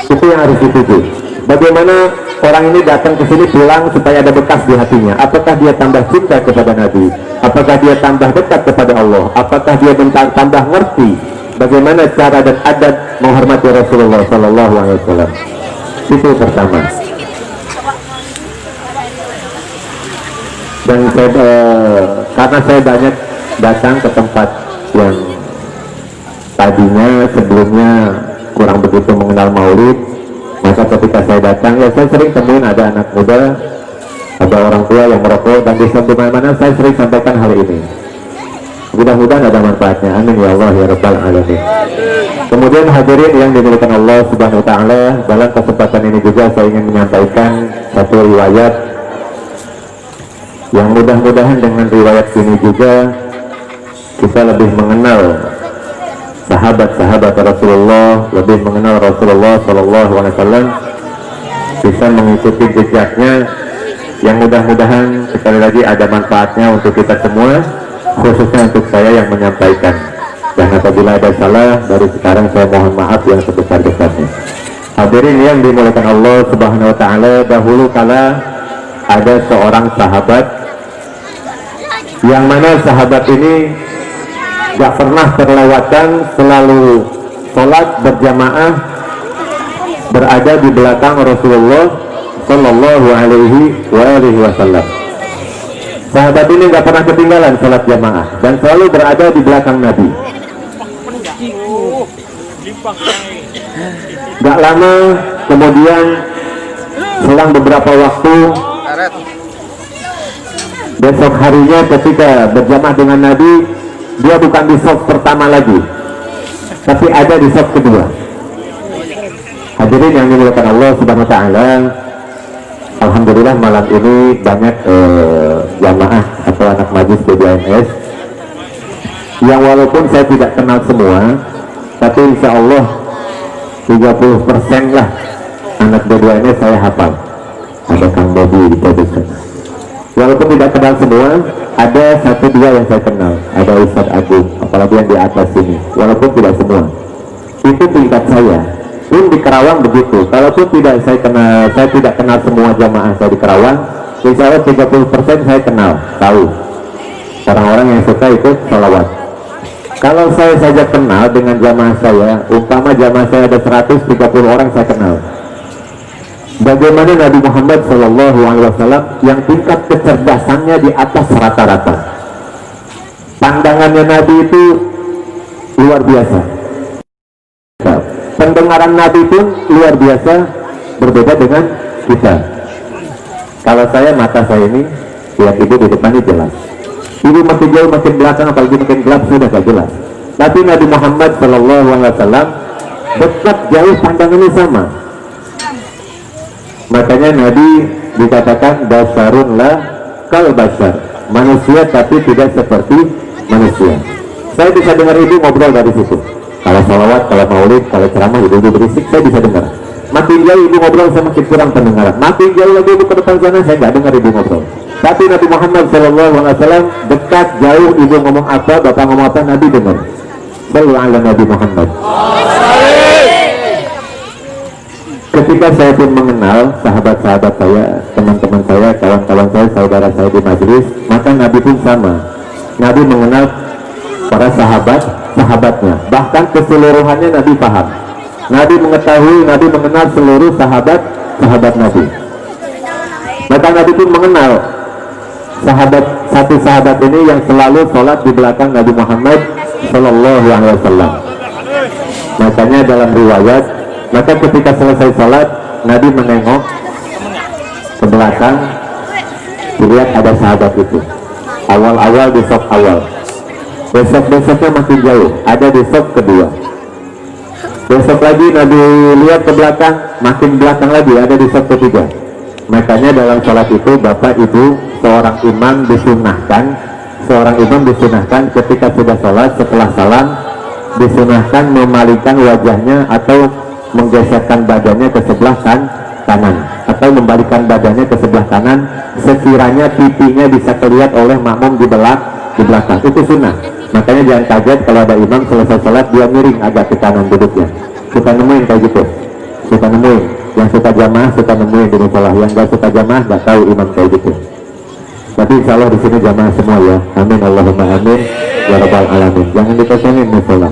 Itu yang harus dituju. Bagaimana orang ini datang ke sini pulang supaya ada bekas di hatinya. Apakah dia tambah cinta kepada Nabi? Apakah dia tambah dekat kepada Allah? Apakah dia tambah ngerti bagaimana cara dan adat menghormati Rasulullah Sallallahu Alaihi Wasallam? Itu pertama. Dan karena saya banyak datang ke tempat yang tadinya sebelumnya kurang begitu mengenal maulid, maka ketika saya datang, ya saya sering temuin ada anak muda, ada orang tua yang merokok, dan di mana-mana saya sering sampaikan hal ini. Mudah-mudahan ada manfaatnya. Amin ya Allah ya Rabbal Alamin. Kemudian hadirin yang dimuliakan Allah Subhanahu Wa Taala, dalam kesempatan ini juga saya ingin menyampaikan satu riwayat yang mudah-mudahan dengan riwayat ini juga kita lebih mengenal sahabat-sahabat Rasulullah, lebih mengenal Rasulullah Sallallahu Alaihi Wasallam, bisa mengikuti jejaknya, yang mudah-mudahan sekali lagi ada manfaatnya untuk kita semua, khususnya untuk saya yang menyampaikan. Dan apabila ada salah, dari sekarang saya mohon maaf yang sebesar-besarnya. Hadirin yang dimuliakan Allah Subhanahu Wa Taala, dahulu kala ada seorang sahabat yang mana sahabat ini gak pernah terlewatkan, selalu sholat berjamaah berada di belakang Rasulullah Sallallahu Alaihi Wasallam. Sahabat ini gak pernah ketinggalan sholat jamaah dan selalu berada di belakang Nabi. Gak lama kemudian, selang beberapa waktu, besok harinya ketika berjamaah dengan Nabi, dia bukan di saf pertama lagi, tapi ada di saf kedua. Hadirin yang dimuliakan Allah Subhanahu Wa Taala, alhamdulillah malam ini banyak jamaah atau anak majlis BDMS yang walaupun saya tidak kenal semua, tapi insya Allah 30% lah anak BDMS saya hafal. Ada Kang Bobi di sana. Walaupun tidak kenal semua, ada 1-2 yang saya kenal. Ada Ustadz Agung, apalagi yang di atas sini. Walaupun tidak semua, itu tingkat saya. Pun di Kerawang begitu. Kalaupun saya tidak kenal semua jamaah saya di Kerawang, insya Allah 30% saya kenal, tahu. Orang-orang yang suka ikut sholawat. Kalau saya saja kenal dengan jamaah saya, umpama jamaah saya ada 130 orang saya kenal. Bagaimana Nabi Muhammad Sallallahu Alaihi Wasallam yang tingkat kecerdasannya di atas rata-rata. Pandangannya Nabi itu luar biasa. Pendengaran Nabi pun luar biasa, berbeda dengan kita. Kalau saya, mata saya ini lihat ibu di depan ini jelas. Ibu makin jauh makin belakang, apalagi makin gelap sudah gak jelas. Tapi Nabi Muhammad Sallallahu Alaihi Wasallam dekat jauh pandangannya sama. Makanya Nabi dikatakan basarun la kal basar, manusia tapi tidak seperti manusia. Saya bisa dengar ibu ngobrol dari situ. Kalau salawat, kalau maulid, kalau ceramah ibu berisik, saya bisa dengar. Makin jauh ibu ngobrol saya makin kurang pendengaran. Makin jauh lagi ibu ke depan sana saya nggak dengar ibu ngobrol. Tapi Nabi Muhammad SAW dekat jauh ibu ngomong apa, bapak ngomong apa, Nabi dengar. Sallu ala Nabi Muhammad. Ketika saya pun mengenal sahabat-sahabat saya, teman-teman saya, kawan-kawan saya, saudara saya di majelis, maka Nabi pun sama. Nabi mengenal para sahabatnya, bahkan keseluruhannya Nabi paham. Nabi mengetahui, Nabi mengenal seluruh sahabat Nabi. Maka Nabi pun mengenal satu sahabat ini yang selalu sholat di belakang Nabi Muhammad Sallallahu Alaihi Wasallam. Makanya dalam riwayat, maka ketika selesai sholat, Nabi menengok ke belakang, dilihat ada sahabat itu. Awal-awal di saf awal, besok-besoknya makin jauh, ada di saf kedua. Besok lagi Nabi lihat ke belakang, makin belakang lagi ada di saf ketiga. Makanya dalam sholat itu bapak ibu seorang imam disunahkan ketika sudah sholat, setelah salam disunahkan memalingkan wajahnya atau menggeserkan badannya ke sebelah kanan atau membalikan badannya ke sebelah kanan sekiranya pipinya bisa terlihat oleh makmum di belakang. Itu sunnah. Makanya jangan kaget kalau ada imam selesai sholat dia miring agak ke kanan duduknya. Suka nemuin kayak gitu, suka nemuin. Yang suka jamaah suka nemuin di musola, yang gak suka jamaah gak tahu imam kayak gitu. Tapi insya Allah di sini jamaah semua ya. Amin Allahumma amin ya rabbal alamin. Jangan dikosongin musola.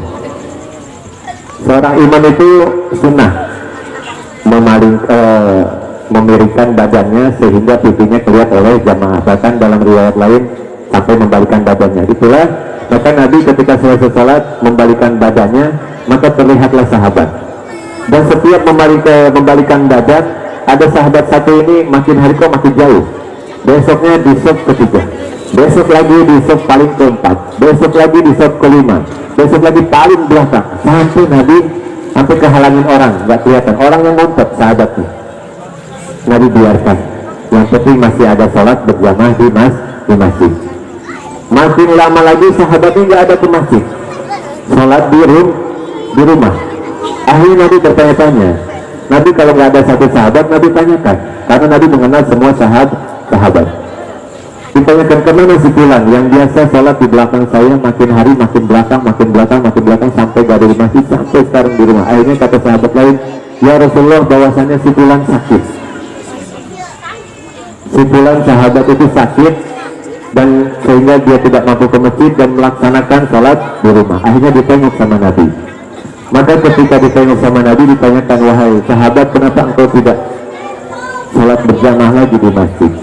Seorang imam itu sunnah memiringkan badannya sehingga pipinya terlihat oleh jamaah. Bahkan dalam riwayat lain sampai membalikan badannya. Itulah maka Nabi ketika selesai sholat membalikan badannya, maka terlihatlah sahabat. Dan setiap membalikan badan, ada sahabat satu ini makin hari kok makin jauh. Besoknya di saf ketiga, besok lagi di saf paling keempat, besok lagi di saf kelima, besok lagi paling belakang, sampai Nabi sampai kehalangin orang, nggak kelihatan orang yang ngompet sahabatnya. Nabi biarkan, yang penting masih ada sholat berjamaah di masjid. Makin lama lagi sahabatnya nggak ada ke masjid, sholat di rumah. Akhirnya Nabi bertanya-tanya. Nabi kalau nggak ada satu sahabat, Nabi tanyakan, karena Nabi mengenal semua sahabat. Ditanyakan kemana si fulan yang biasa sholat di belakang saya, makin hari makin belakang sampai gak ada di masjid, sampai sekarang di rumah. Akhirnya kata sahabat lain, ya Rasulullah bahwasannya si fulan sakit. Si fulan sahabat itu sakit dan sehingga dia tidak mampu ke masjid dan melaksanakan sholat di rumah. Akhirnya ditengok sama Nabi. Maka ketika ditengok sama Nabi ditanyakan, wahai sahabat, kenapa engkau tidak sholat berjamaah lagi di masjid?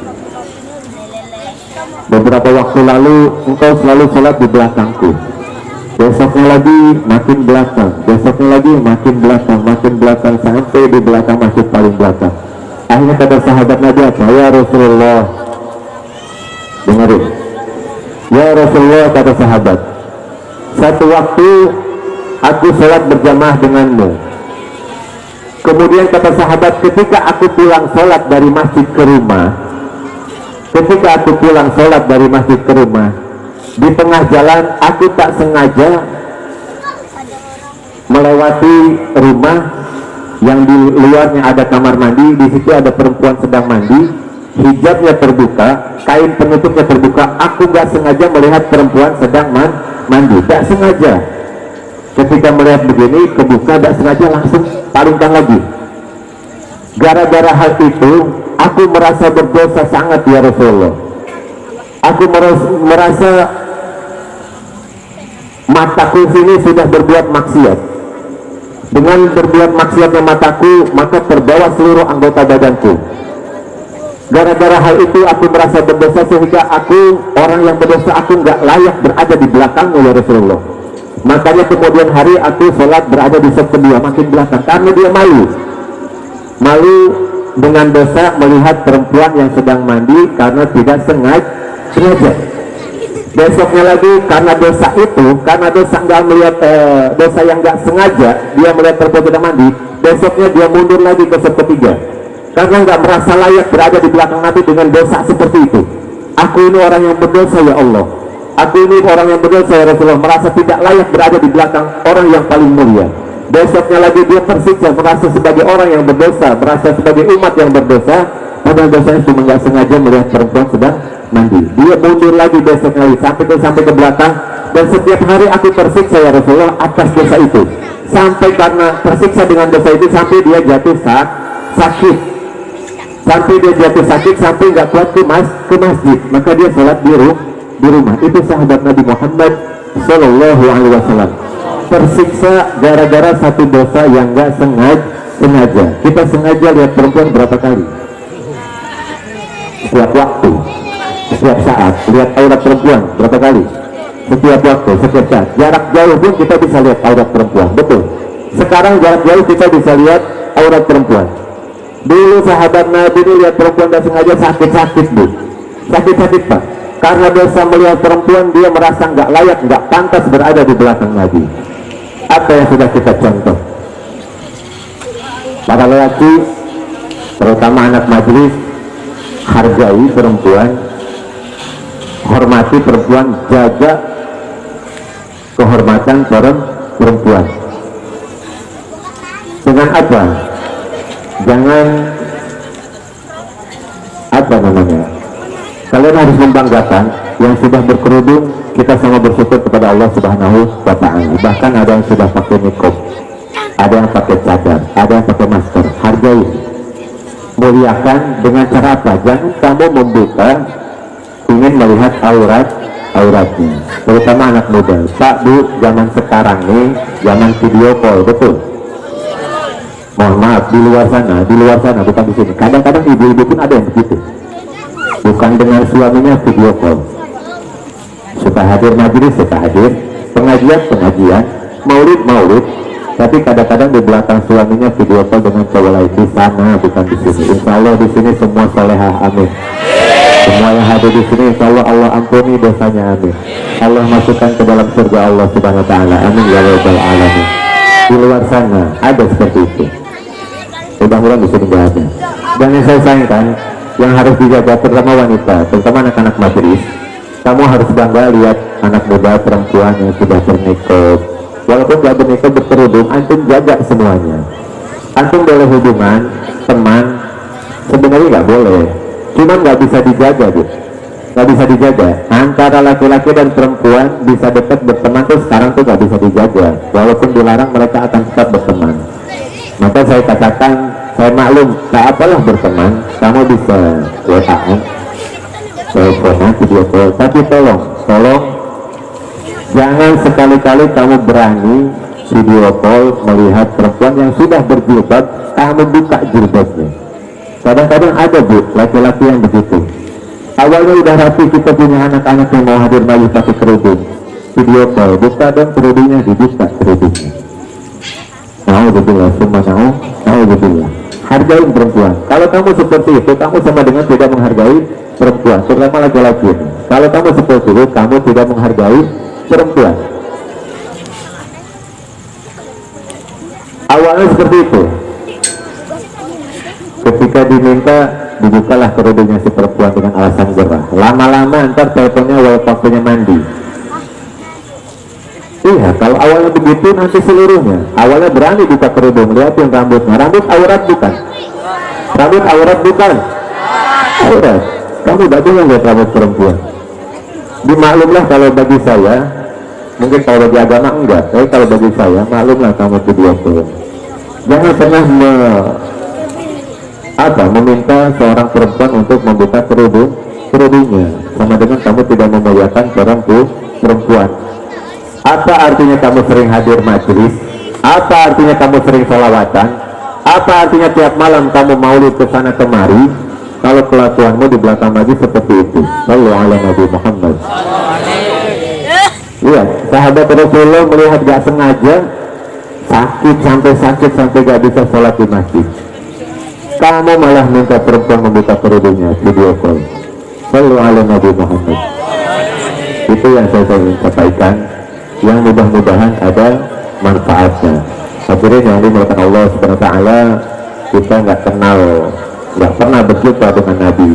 Beberapa waktu lalu engkau selalu sholat di belakangku. Besoknya lagi makin belakang, besoknya lagi makin belakang sampai di belakang masjid paling belakang. Akhirnya kata sahabat Nabi apa? Ya Rasulullah, dengarin. Ya Rasulullah, kata sahabat, satu waktu aku sholat berjamaah denganmu. Kemudian kata sahabat, ketika aku pulang sholat dari masjid ke rumah, di tengah jalan aku tak sengaja melewati rumah yang di luarnya ada kamar mandi. Di situ ada perempuan sedang mandi, hijabnya terbuka, kain penutupnya terbuka. Aku gak sengaja melihat perempuan sedang mandi, tak sengaja. Ketika melihat begini, kebuka, tak sengaja langsung palingkan lagi. Gara-gara hal itu, aku merasa berdosa sangat ya Rasulullah. Aku merasa mataku sini sudah berbuat maksiat. Dengan berbuat maksiatnya mataku, maka terbawa seluruh anggota badanku. Gara-gara hal itu aku merasa berdosa sehingga aku, orang yang berdosa, aku nggak layak berada di belakangmu ya Rasulullah. Makanya kemudian hari aku sholat berada di saf kedua, makin belakang, karena dia malu dengan dosa melihat perempuan yang sedang mandi karena tidak sengaja. Besoknya lagi karena dosa itu, karena dosa nggak melihat dosa yang nggak sengaja, dia melihat perempuan tidak mandi. Besoknya dia mundur lagi ke sepertiga, karena nggak merasa layak berada di belakang Nabi dengan dosa seperti itu. Aku ini orang yang berdosa ya Allah. Aku ini orang yang berdosa ya Rasulullah, merasa tidak layak berada di belakang orang yang paling mulia. Besoknya lagi dia tersiksa, merasa sebagai orang yang berdosa, merasa sebagai umat yang berdosa, padahal dosanya cuma nggak sengaja melihat perempuan sedang mandi. Dia mundur lagi besoknya lagi sampai ke belakang, dan setiap hari aku tersiksa ya Rasulullah atas dosa itu, sampai karena tersiksa dengan dosa itu sampai dia jatuh sakit, sampai dia jatuh sakit, sampai nggak kuat ke masjid, maka dia sholat di rumah. Itu sahabat Nabi Muhammad Sallallahu Alaihi Wasallam, tersiksa gara-gara satu dosa yang nggak sengaja. Kita sengaja lihat perempuan berapa kali? Setiap waktu, setiap saat. Lihat aurat perempuan berapa kali? Setiap waktu, setiap saat. Jarak jauh pun kita bisa lihat aurat perempuan, betul. Sekarang jarak jauh kita bisa lihat aurat perempuan. Dulu sahabat Nabi ini lihat perempuan dan sengaja sakit-sakit, Bu. Sakit-sakit, Pak. Karena dosa melihat perempuan, dia merasa nggak layak, nggak pantas berada di belakang Nabi. Apa yang sudah kita contoh? Para lelaki, terutama anak majelis, hargai perempuan, hormati perempuan, jaga kehormatan perempuan. Dengan apa? Jangan apa namanya? Kalian harus membanggakan yang sudah berkerudung. Kita sama bersyukur kepada Allah Subhanahu wa Ta'ala. Bahkan ada yang sudah pakai niqab, ada yang pakai cadar, ada yang pakai masker. Hargai, muliakan dengan cara apa? Jangan kamu membuka, ingin melihat auratnya, terutama anak muda. Pak, Bu, zaman sekarang nih zaman video call, betul? Mohon maaf, di luar sana bukan di sini. Kadang-kadang ibu-ibu pun ada yang begitu, bukan dengan suaminya video call. Suka hadir majelis, suka hadir pengajian, maulid, tapi kadang-kadang di belakang suaminya video call dengan cowok lain. Di sana, bukan di sini. Insya Allah di sini semua solehah, amin. Semua yang hadir di sini, insya Allah Allah ampuni dosanya, amin. Allah masukkan ke dalam surga Allah Subhanahu Wa Taala, amin ya rabbal alamin. Di luar sana ada seperti itu. Mudah-mudahan di sini nggak ada. Dan yang saya sayangkan, yang harus dijaga terutama wanita, terutama anak-anak majelis. Kamu harus bangga lihat anak muda, perempuan yang sudah bernikah. Walaupun gak bernikah, berkerudung, antum jaga semuanya. Antum boleh hubungan, teman, sebenarnya nggak boleh. Cuman nggak bisa dijaga, Bu. Nggak bisa dijaga. Antara laki-laki dan perempuan bisa dekat berteman tuh sekarang tuh nggak bisa dijaga. Walaupun dilarang, mereka akan tetap berteman. Maka saya katakan, saya maklum, tak apalah berteman, kamu bisa WA-an, teleponan, video call, tapi tolong jangan sekali-kali kamu berani video call melihat perempuan yang sudah berjilbab, kamu buka jilbabnya. Kadang-kadang ada, Bu, laki-laki yang begitu. Awalnya udah rapi, kita punya anak-anak yang mau hadir majelis pakai kerudung, video call, buka dan kerudungnya, dibuka kerudungnya. Na'udzubillah, semua na'udzubillah. Hargai perempuan. Kalau kamu seperti itu, kamu sama dengan tidak menghargai perempuan, terutama laki-laki. Kalau kamu seperti itu, kamu tidak menghargai perempuan. Awalnya seperti itu. Ketika diminta, dibukalah kerudungnya si perempuan dengan alasan gerah. Lama-lama ntar teleponnya waktunya mandi. Iya, kalau awalnya begitu nanti seluruhnya. Awalnya berani buka kerudung, lihatin rambutnya. Rambut aurat bukan? Rambut aurat bukan? Aurat. Kamu tidak boleh lihat rambut perempuan. Dimaklumlah kalau bagi saya, mungkin kalau bagi agama enggak, tapi kalau bagi saya, maklumlah kamu video call. Jangan pernah meminta seorang perempuan untuk membuka kerudungnya, sama dengan kamu tidak memuliakan seorang perempuan. Apa artinya kamu sering hadir majelis? Apa artinya kamu sering sholawatan? Apa artinya tiap malam kamu maulid ke sana kemari? Kalau kelakuanmu di belakang majelis seperti itu. Sallallahu alaihi Nabi Muhammad. Iya, sahabat Rasulullah melihat gak sengaja sakit sampai gak bisa sholat di masjid. Kamu malah minta perempuan membuka kerudungnya, video call. Sallallahu alaihi Nabi Muhammad. Itu yang saya ingin sampaikan, yang mudah-mudahan ada manfaatnya. Hadirin yang dimuliakan Allah Subhanahu wa taala, kita nggak pernah berjumpa dengan Nabi,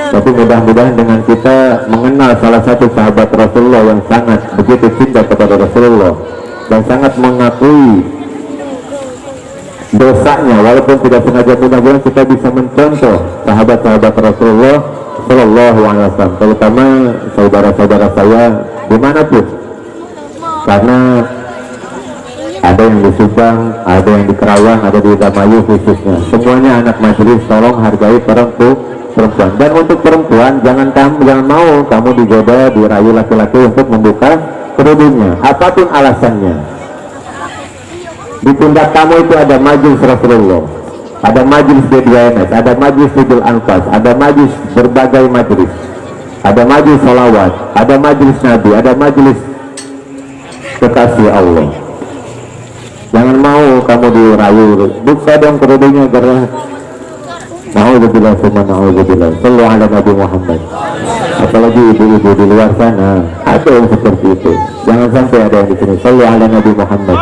tapi mudah-mudahan dengan kita mengenal salah satu sahabat Rasulullah yang sangat begitu cinta kepada Rasulullah dan sangat mengakui dosanya walaupun tidak sengaja, mudah-mudahan kita bisa mencontoh sahabat-sahabat Rasulullah Sallallahu Alaihi Wasallam, terutama saudara-saudara saya dimanapun, karena ada yang di Subang, ada yang di Kerawang, ada di Indramayu khususnya, semuanya anak majelis, tolong hargai perempuan. Dan untuk perempuan jangan mau kamu digoda, dirayu laki-laki untuk membuka kerudungnya, apapun alasannya. Di pundak kamu itu ada majelis Rasulullah, ada majelis BDNS, ada majelis Tidul Anfas, ada majelis berbagai majelis, ada majelis salawat, ada majelis Nabi, ada majelis kekasih Allah. Jangan mau kamu dirayu, buka dong kerudungnya karena na'udzubillah summa na'udzubillah. Sallu ala Nabi Muhammad. Apalagi ibu-ibu di luar sana ada yang seperti itu. Jangan sampai ada yang di sini. Sallu ala Nabi Muhammad.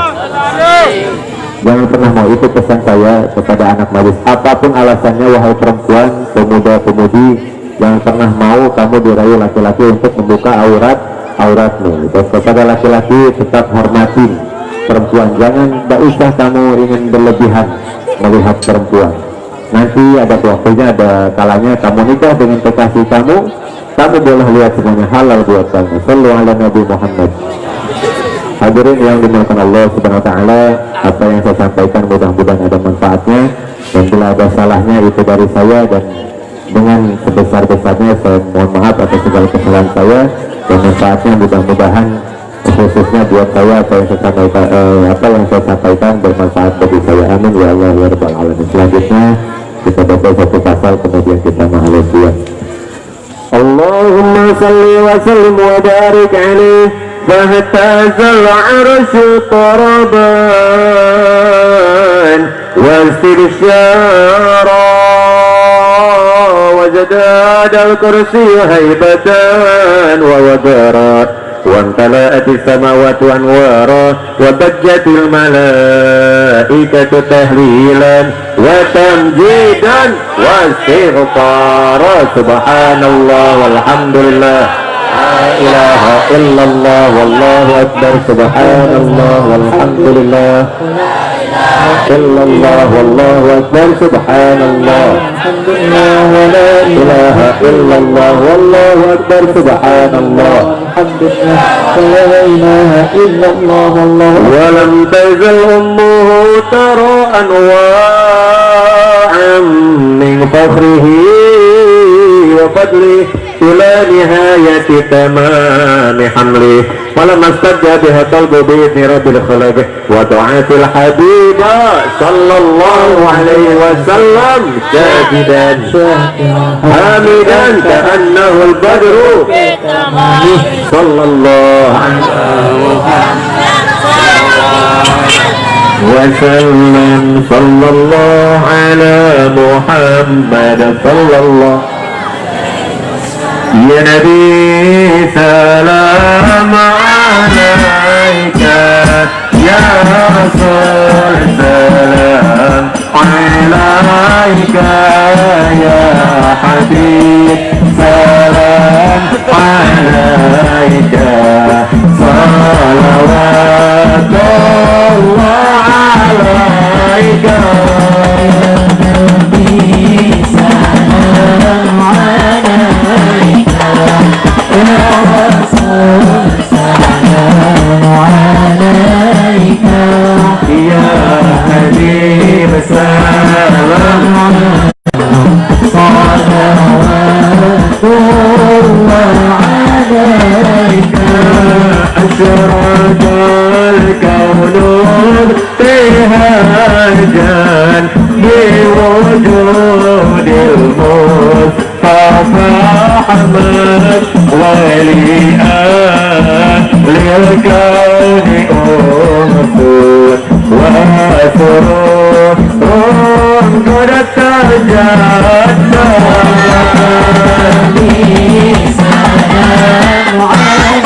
Jangan pernah mau. Itu pesan saya kepada anak majelis. Apapun alasannya, wahai perempuan, pemuda-pemudi, jangan pernah mau kamu dirayu laki-laki untuk membuka auratmu. Dan kepada laki-laki tetap hormatin perempuan. Jangan, tidak usah kamu ingin berlebihan melihat perempuan. Nanti ada waktunya, ada kalanya kamu nikah dengan kekasih kamu boleh lihat semuanya, halal buat kamu. Sallu ala Nabi Muhammad. Hadirin yang dimuliakan Allah Subhanahu wa taala, apa yang saya sampaikan mudah-mudahan ada manfaatnya, dan bila ada salahnya itu dari saya, dan dengan sebesar-besarnya saya mohon maaf atas segala kesalahan saya, dan manfaatnya mudah-mudahan khususnya buat saya apa yang saya sampaikan bermanfaat bagi saya. Amin ya Allah ya rabbal alamin. Selanjutnya kita baca satu pasal kemudian kita mahaliyah. Allahumma salli wa sallim wa barik alaihi fahtazal arsyu taraban واستبشارا وجداد الكرسي هيبة ووزارا وامتلأت السماوات أنوارا وضجت الملائكة تهليلا وتمجيدا واستغفارا سبحان الله والحمد لله لا إله إلا الله والله أكبر سبحان الله والحمد لله إلا الله والله أكبر سبحان الله ولا إله إلا الله والله أكبر سبحان الله لا إله إلا الله والله. ولم تزل أمه ترى أنواعا من فخره وفضله إلى نهاية تمام حمله ولما استجى بها قلب بإذن رب الخلق ودعاة الحبيب صلى الله عليه وسلم ساجدا حامدا كأنه البدر صلى الله عليه وسلم صلى الله على محمد صلى الله. يا نبي سلام عليك يا رسول سلام عليك يا حبيب سلام عليك صلوات الله عليك يا نبي سلام عليك يا رسول سلام عليك يا حبيب سلام صلوات الله عليك أشرق الكون ابتهاجا بوجود المصطفى أحمد ولآل للكون أنصر وسرور قد تجدد. سلام عليك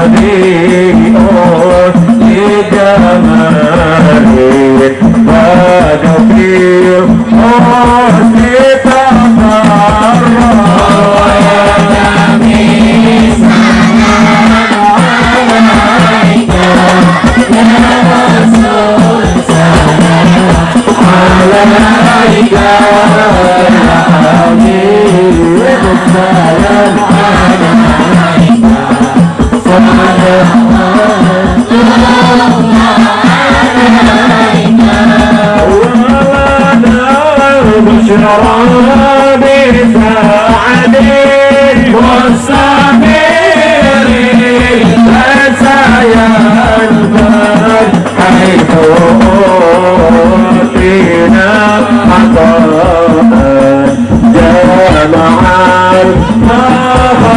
بديع لجماله بديع حسن تفرد عليك يا حبيب السلام عليك صلوات بشرى بسعد والسمير فسينبت حيث فينا عطاء جمع المغرب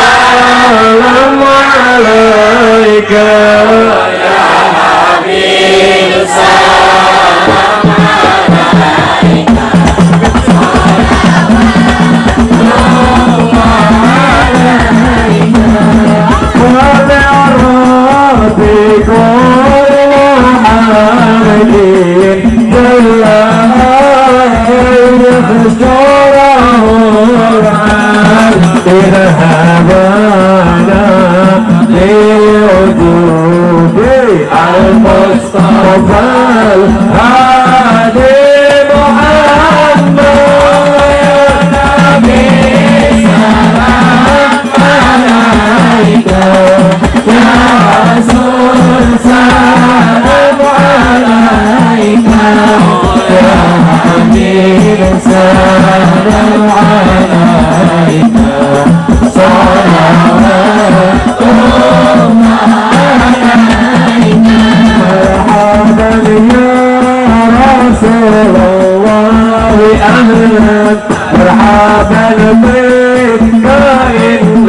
السلام عليك يا حبيب السلام عليك وبعرفك المحامدين كل يخسره إرهابنا لوجود المصطفى الهادي محمد يا نبي سلام عليك يا رسول سلام عليك يا حبيب سلام عليك صلوات مرحبا يا رسول الله أهلا مرحبا بك إن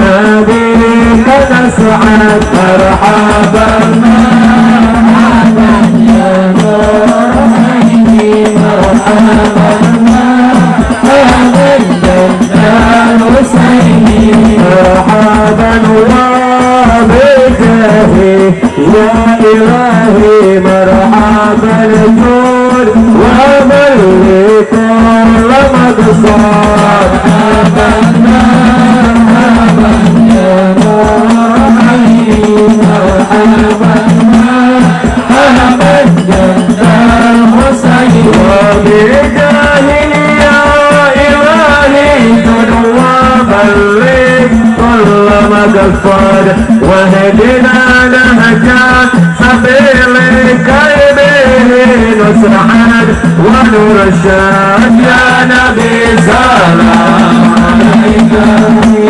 بك نسعد مرحبا مرحبا يا نور عيني مرحبا مرحبا مرحبا وبجاهي يا إلهي مرحبا طول وملك ومقصاد مرحبا مرحبا يا نور عيني مرحبا مرحبا جد الحسين وبجاهي يا إلهي بلغ كل مقصد وهدنا نهجا سبيلك به نسعد ونرشد يا نبي سلام عليك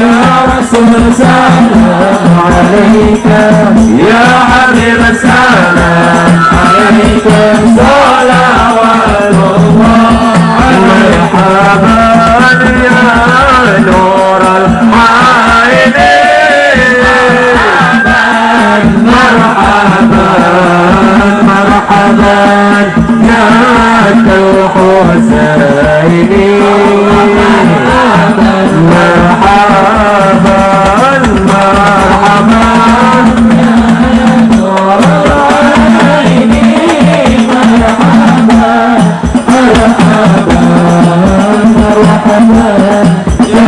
يا رسول سلام عليك يا حبيب سلام عليك صلوات الله مرحبا يا نور العينين مرحبا مرحبا يا الحسين مرحبا مرحبا يا نور العينين مرحبا مرحبا مرحبا يا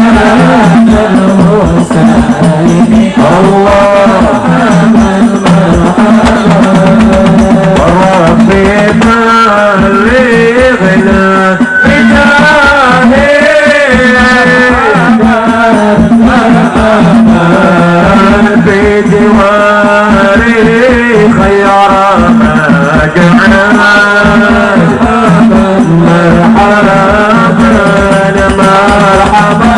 الحسين الله ربي بلغنا بجاهه بجواره خير مجعل مرحبا مرحبا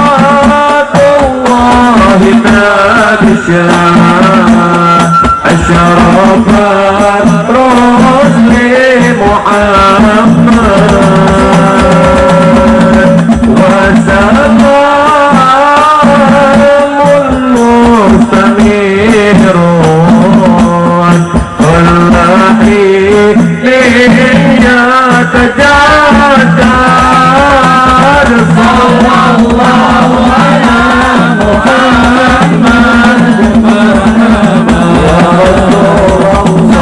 وصلاة الله أشرف الرسل محمد وسلام المستمر كل حين يتجدد صلى الله على محمد يا رسول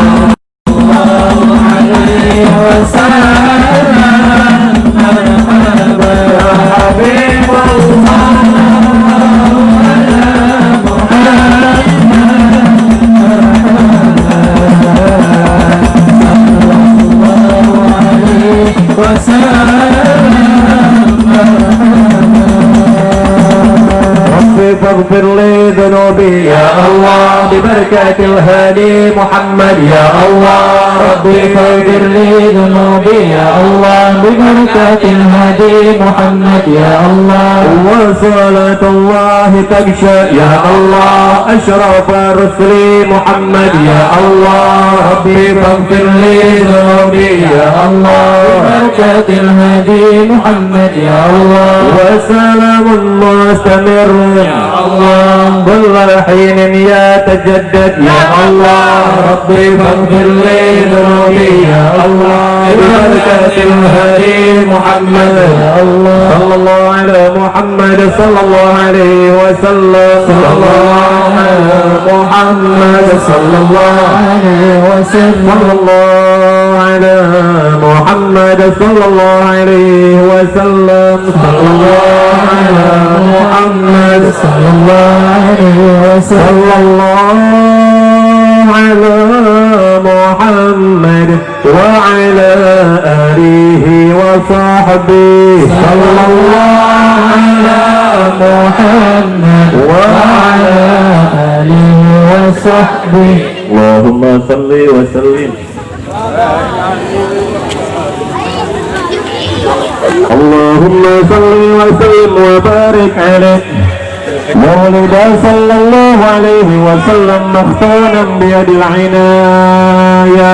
الله صلى الله عليه وسلم مرحبا يا حبيب الله فاغفر لي ذنوبي يا الله ببركة الهادي محمد يا الله ربي فاغفر لي ذنوبي يا الله ببركة الهادي محمد يا الله وصلاة الله تغشى يا الله أشرف الرسل محمد يا الله ربي فاغفر لي ذنوبي يا الله ببركة الهادي محمد يا الله وسلام مستمر يا الله كل حين يتجدد يا الله ربي فاغفر لي ذنوبي يا الله ببركة الهادي محمد يا الله صلى الله على محمد صلى الله عليه وسلم صلى الله على محمد صلى الله عليه وسلم صلى الله على محمد صلى الله عليه وسلم صلى الله على محمد صلى الله عليه وسلم صلى الله على محمد وعلى آله وصحبه صلى الله على محمد وعلى آله وصحبه اللهم صل وسلم اللهم صل وسلم وبارك عليه مولد صلى الله عليه وسلم مختونا بيد العناية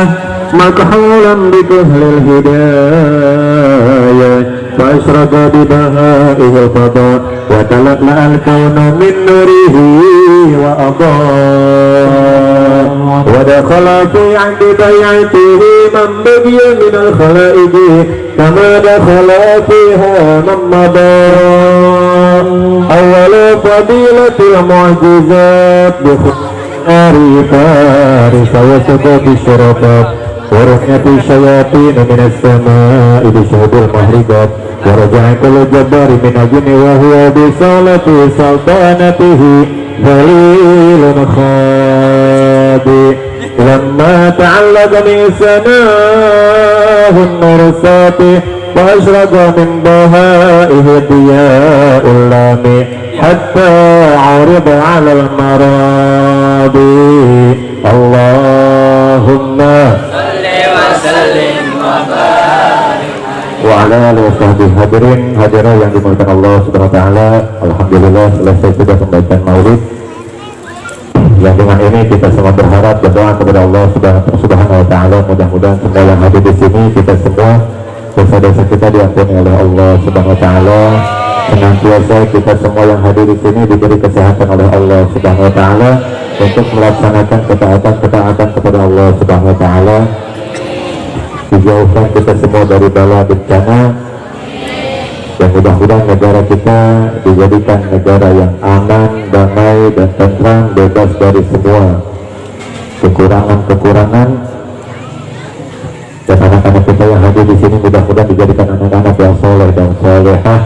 مكحولا بكهل الهداية فأشرق ببهائه الفضاء وتلألأ الكون من نوره وأضاء ودخل في عهد بيعته من بقي من الخلائق كما دخل فيها من مضى أول فضيلة المعجزات بخير فارس وسقوط الشرفات ورحمة الشياطين من السماء بشهد المهرجات ورجع كل جبار من الجن وهو بصالة سلطانته ذليل خاضع لما تعلق من سناه النرسات وأشرق من بهائه الضياء اللامع حتى عرض على المراضي اللهم صل وسلم وبارك وعلى آله وصحbihi hadirin hadirat yang dimuliakan Allah Subhanahu wa taala. Alhamdulillah selesai sudah pembacaan Maulid. Yang dengan ini kita semua berharap berdoa kepada Allah Subhanahu wa taala, mudah-mudahan semua yang hadir di sini kita semua dosa-dosa kita diampuni oleh Allah Subhanahu wa taala. Senantiasa kita semua yang hadir di sini diberi kesehatan oleh Allah Subhanahu wa taala untuk melaksanakan ketaatan kepada Allah Subhanahu wa taala. Dijauhkan kita semua dari bala bencana dan mudah-mudahan negara kita dijadikan negara yang aman, damai dan tentram, bebas dari semua kekurangan dan anak-anak kita yang hadir di sini mudah-mudahan dijadikan anak-anak yang soleh dan solehah.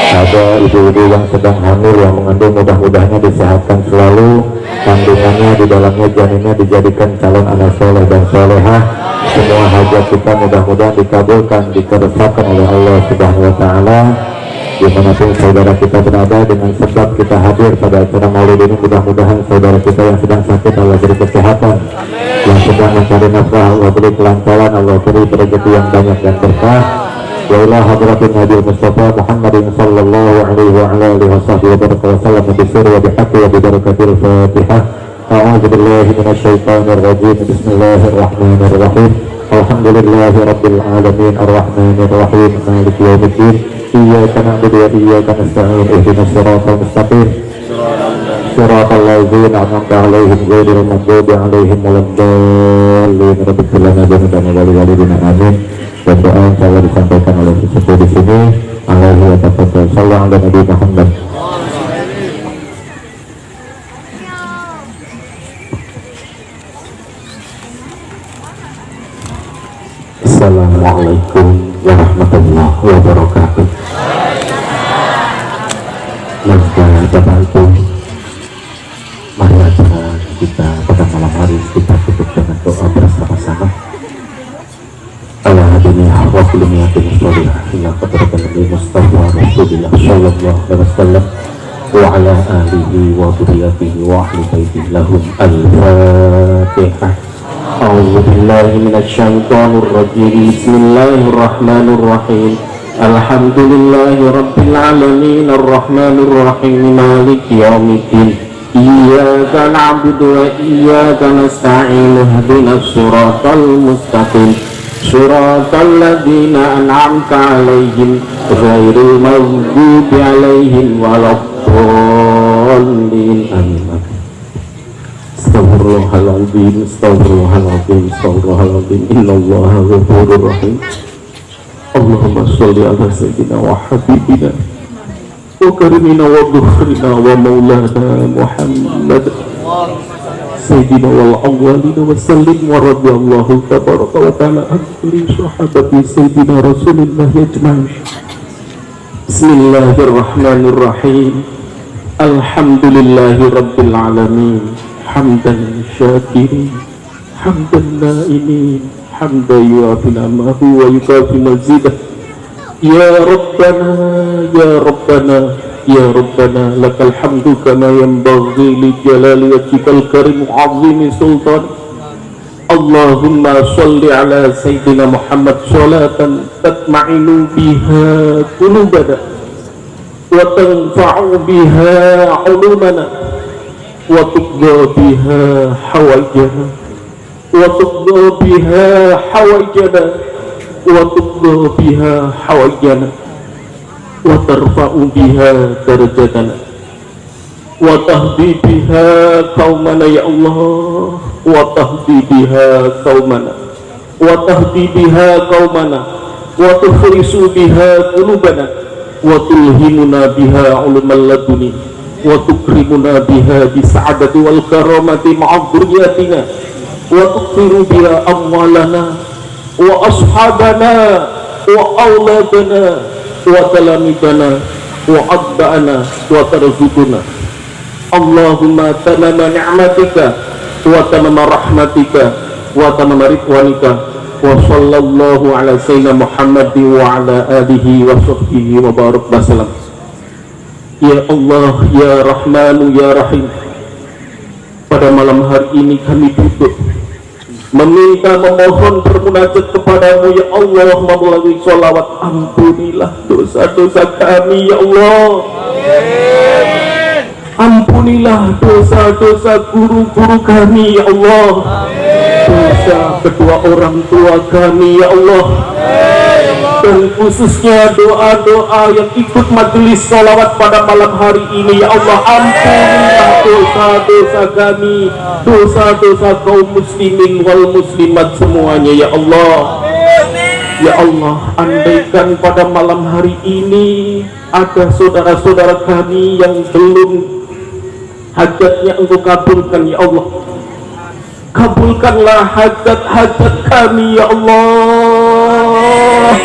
Ada ibu-ibu yang sedang hamil yang mengandung mudah-mudahannya disehatkan selalu, kandungannya di dalamnya janinnya dijadikan calon anak soleh dan solehah. Semua hajat kita mudah-mudahan dikabulkan, dikeresakan oleh Allah Subhanahu wa taala. Dimanapun saudara kita berada, dengan sebab kita hadir pada acara Maulid ini, mudah-mudahan saudara kita yang sedang sakit Allah beri kesehatan, yang sedang mencari nafkah Allah beri kelancaran, Allah beri rezeki yang banyak dan berkah. وإلى حضرة النبي المصطفى محمد صلى الله عليه وعلى آله وصحبه وسلم بسر وبحق وببركة الفاتحة. أعوذ بالله من الشيطان الرجيم. بسم الله الرحمن الرحيم. الحمد لله رب العالمين الرحمن الرحيم مالك يوم الدين. إياك نعبد وإياك نستعين اهدنا الصراط المستقيم صراط الذين أنعمت عليهم غير المغضوب عليهم ولا الضالين. Rabbi ighfir lana dzunubana wa li walidina amin. Dan doa yang saya disampaikan oleh sesepuh di sini alaihi wa tafadhal. Sallallahu ala Nabi Muhammad. Assalamualaikum warahmatullahi wabarakatuh. Maka Bapak Ibu, mari acara kita pada malam hari kita tutup dengan doa bersama-sama. Ala hadiniya wa kulli niyatin sholihah ila qadratin Nabi Mustafa Rasulullah sallallahu alaihi wasallam wa ala alihi wa dhurriyyatihi wa ahli baitihi lahum al-Fatihah. A'udzu billahi minasy syaithanir rajim. Bismillahir rahmanir rahim. Alhamdulillahi rabbil alamin arrahmanir rahim maliki yaumiddin. Iyyaka na'budu wa iyyaka nasta'in ihdinas siratal mustaqim siratal ladzina an'amta 'alaihim ghairil maghdubi 'alaihim waladdallin. Amin. Astaghfirullahaladzim, astaghfirullahaladzim, astaghfirullahaladzim. Innallaha ghafurur rahim. Allahumma sholli ala sayyidina wa habibina wa karimina wa dhufrina wa maulana Muhammad sayyidina wal awwalina wa sallim wa radiyallahu tabaraka wa ta'ala an kulli sahabati sayyidina Rasulillah ajma'in. Bismillahirrahmanirrahim. Alhamdulillahi rabbil alamin. Hamdan syakirin, hamdan na'imin, hamdan yuafi namahu wa yukafi mazidah. Ya Rabbana, ya Rabbana, ya Rabbana, lakal hamdu kama yanbaghi li jalali wajhikal karim wa 'azimi sultan. Allahumma sholli ala sayyidina Muhammad sholatan tatma'inu biha qulubana wa tanfa'u biha 'ulumana wa tuqda biha hawaijana wa tuqda biha hawaijana wa tuqda biha hawaijana wa tarfa'u biha darajatana wa tahdi biha qaumana ya Allah wa tahdi biha qaumana wa tahdi biha qaumana wa tufrisu biha qulubana wa tulhimuna biha ulumal laduni wa tukrimuna biha bisa'adati wal karamati ma'a dhurriyyatina wa tughfiru biha amwalana wa ashabana wa auladana wa talamidana wa abba'ana wa tarzukuna. Allahumma tamama ni'matika wa tamama rahmatika wa tamama ridwanika wa sallallahu ala sayyidina Muhammadin wa ala alihi wa sahbihi wa barak wasallam. Ya Allah, ya Rahmanu, ya Rahim, pada malam hari ini kami duduk meminta, memohon, bermunajat kepadamu ya Allah melalui sholawat. Ampunilah dosa-dosa kami ya Allah. Ampunilah dosa-dosa guru-guru kami ya Allah. Dosa kedua orang tua kami ya Allah. Dan khususnya doa-doa yang ikut majelis sholawat pada malam hari ini ya Allah. Ampunilah dosa-dosa kami, dosa-dosa kaum muslimin wal muslimat semuanya ya Allah. Ya Allah, andaikan pada malam hari ini ada saudara-saudara kami yang belum hajatnya Engkau kabulkan ya Allah, kabulkanlah hajat-hajat kami ya Allah.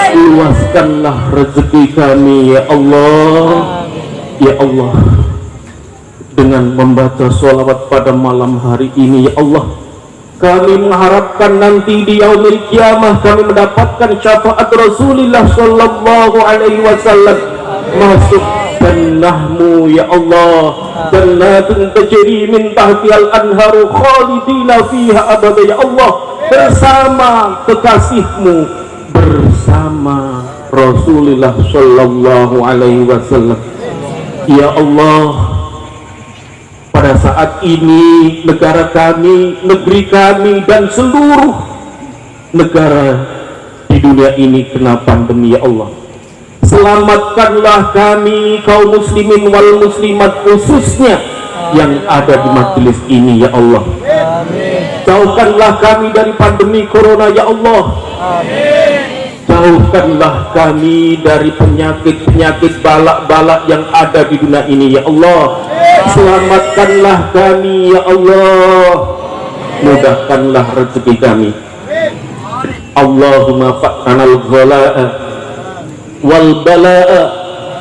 Luaskanlah rezeki kami ya Allah. Ya Allah, dengan membaca sholawat pada malam hari ini ya Allah, kami mengharapkan nanti di yaumil kiamah kami mendapatkan syafaat Rasulullah sallallahu alaihi wasallam, masuk jannahmu ya Allah, jannatun tajri min tahtihal anharu khalidina fiha abada ya Allah, bersama kekasihmu, bersama Rasulullah sallallahu alaihi wasallam. Ya Allah, pada saat ini negara kami, negeri kami, dan seluruh negara di dunia ini kena pandemi. Ya Allah, selamatkanlah kami kaum muslimin wal muslimat, khususnya yang ada di majelis ini. Ya Allah, jauhkanlah kami dari pandemi corona. Ya Allah, jauhkanlah kami dari penyakit-penyakit balak-balak yang ada di dunia ini. Ya Allah, selamatkanlah kami. Ya Allah, mudahkanlah rezeki kami. Allahumma fa'anal ghala'a wal bala'a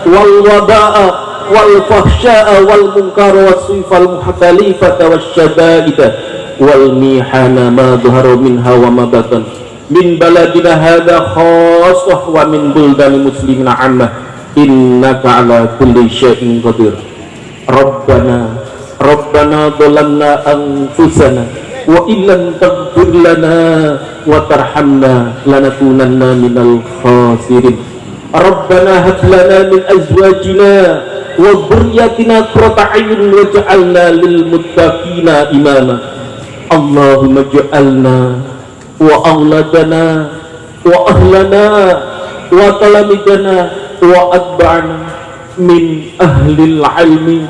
wal waba'a wal fahsya'a wal munkara was sifal muhtalifata was syada'ida wal mihana ma dhahara minha wa ma batan min baladina hadha khassah wa min buldani muslimina ammah innaka ala kulli syai'in qadir. Rabbana dhalamna anfusana wa illam taghfir lana wa tarhamna lanakunanna minal khasirin. Rabbana hab lana min azwajina wa dhurriyyatina qurrata a'yun waj'alna lil muttaqina imama. Allahumma ij'alna wa awladana wa ahlana wa talamidana wa atba'ana min ahlil ilmi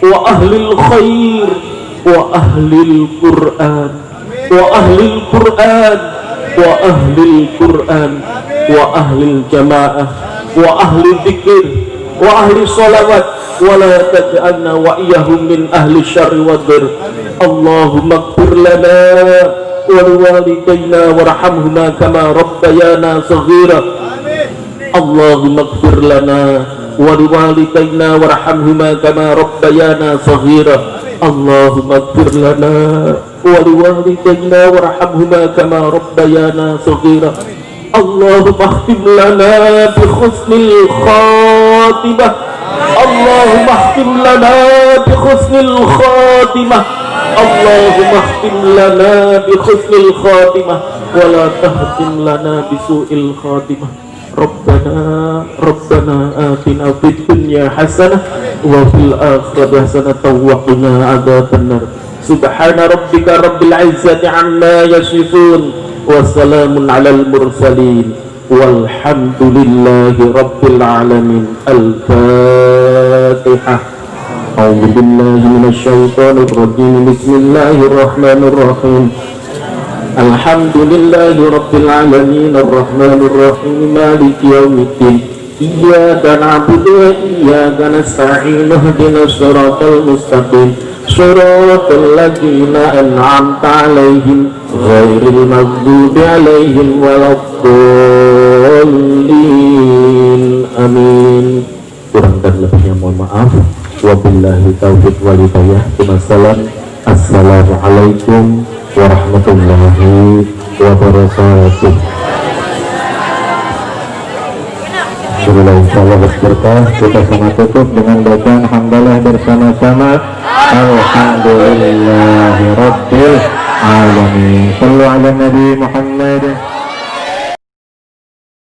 wa ahlil khair wa ahlil Qur'an wa ahlil Qur'an wa ahlil Qur'an wa ahlil jamaah wa ahli dzikir wa ahli sholawat wa la taj'alna wa iyyahum min ahli syarri wa dzir. Allahumma ighfir lana wa liwalidayna warhamhuma kama rabbayana saghira. Allahumma ighfir lana wa liwalidayna warhamhuma kama rabbayana saghira. Allahumma ighfir lana wa liwalidayna warhamhuma kama rabbayana saghira. Allahumma khtim lana bi husnil khatimah. Allahumma khtim lana bi husnil khatimah. Allahumma khtim lana bi husnil khatimah wa la tahtim lana bi su'il khatimah. Rabbana atina fid dunya hasanah wa fil akhirati hasanah wa qina adzabannar. Subhana rabbika rabbil izzati amma yasifun wa salamun alal mursalin walhamdulillahi rabbil alamin. Al-Fatihah. A'udzu billahi minasyaitonir rajim. Bismillahirrahmanirrahim. Alhamdulillahi rabbil alamin arrahmanir rahim maliki yaumiddin. Iyyaka na'budu wa iyyaka nasta'in ihdinas siratal mustaqim siratal ladzina an'amta 'alaihim ghairil maghdubi 'alaihim waladdallin. Amin. Kurang dan lebihnya mohon maaf. Wabillahi taufiq wal hidayah. Wassalam. Assalamualaikum warahmatullahi wabarakatuh. Alhamdulillah, insyaallah berberkah. Kita sama tutup dengan bacaan hamdalah bersama-sama. Alhamdulillahi rabbil alamin. Sallu ala Nabi Muhammad.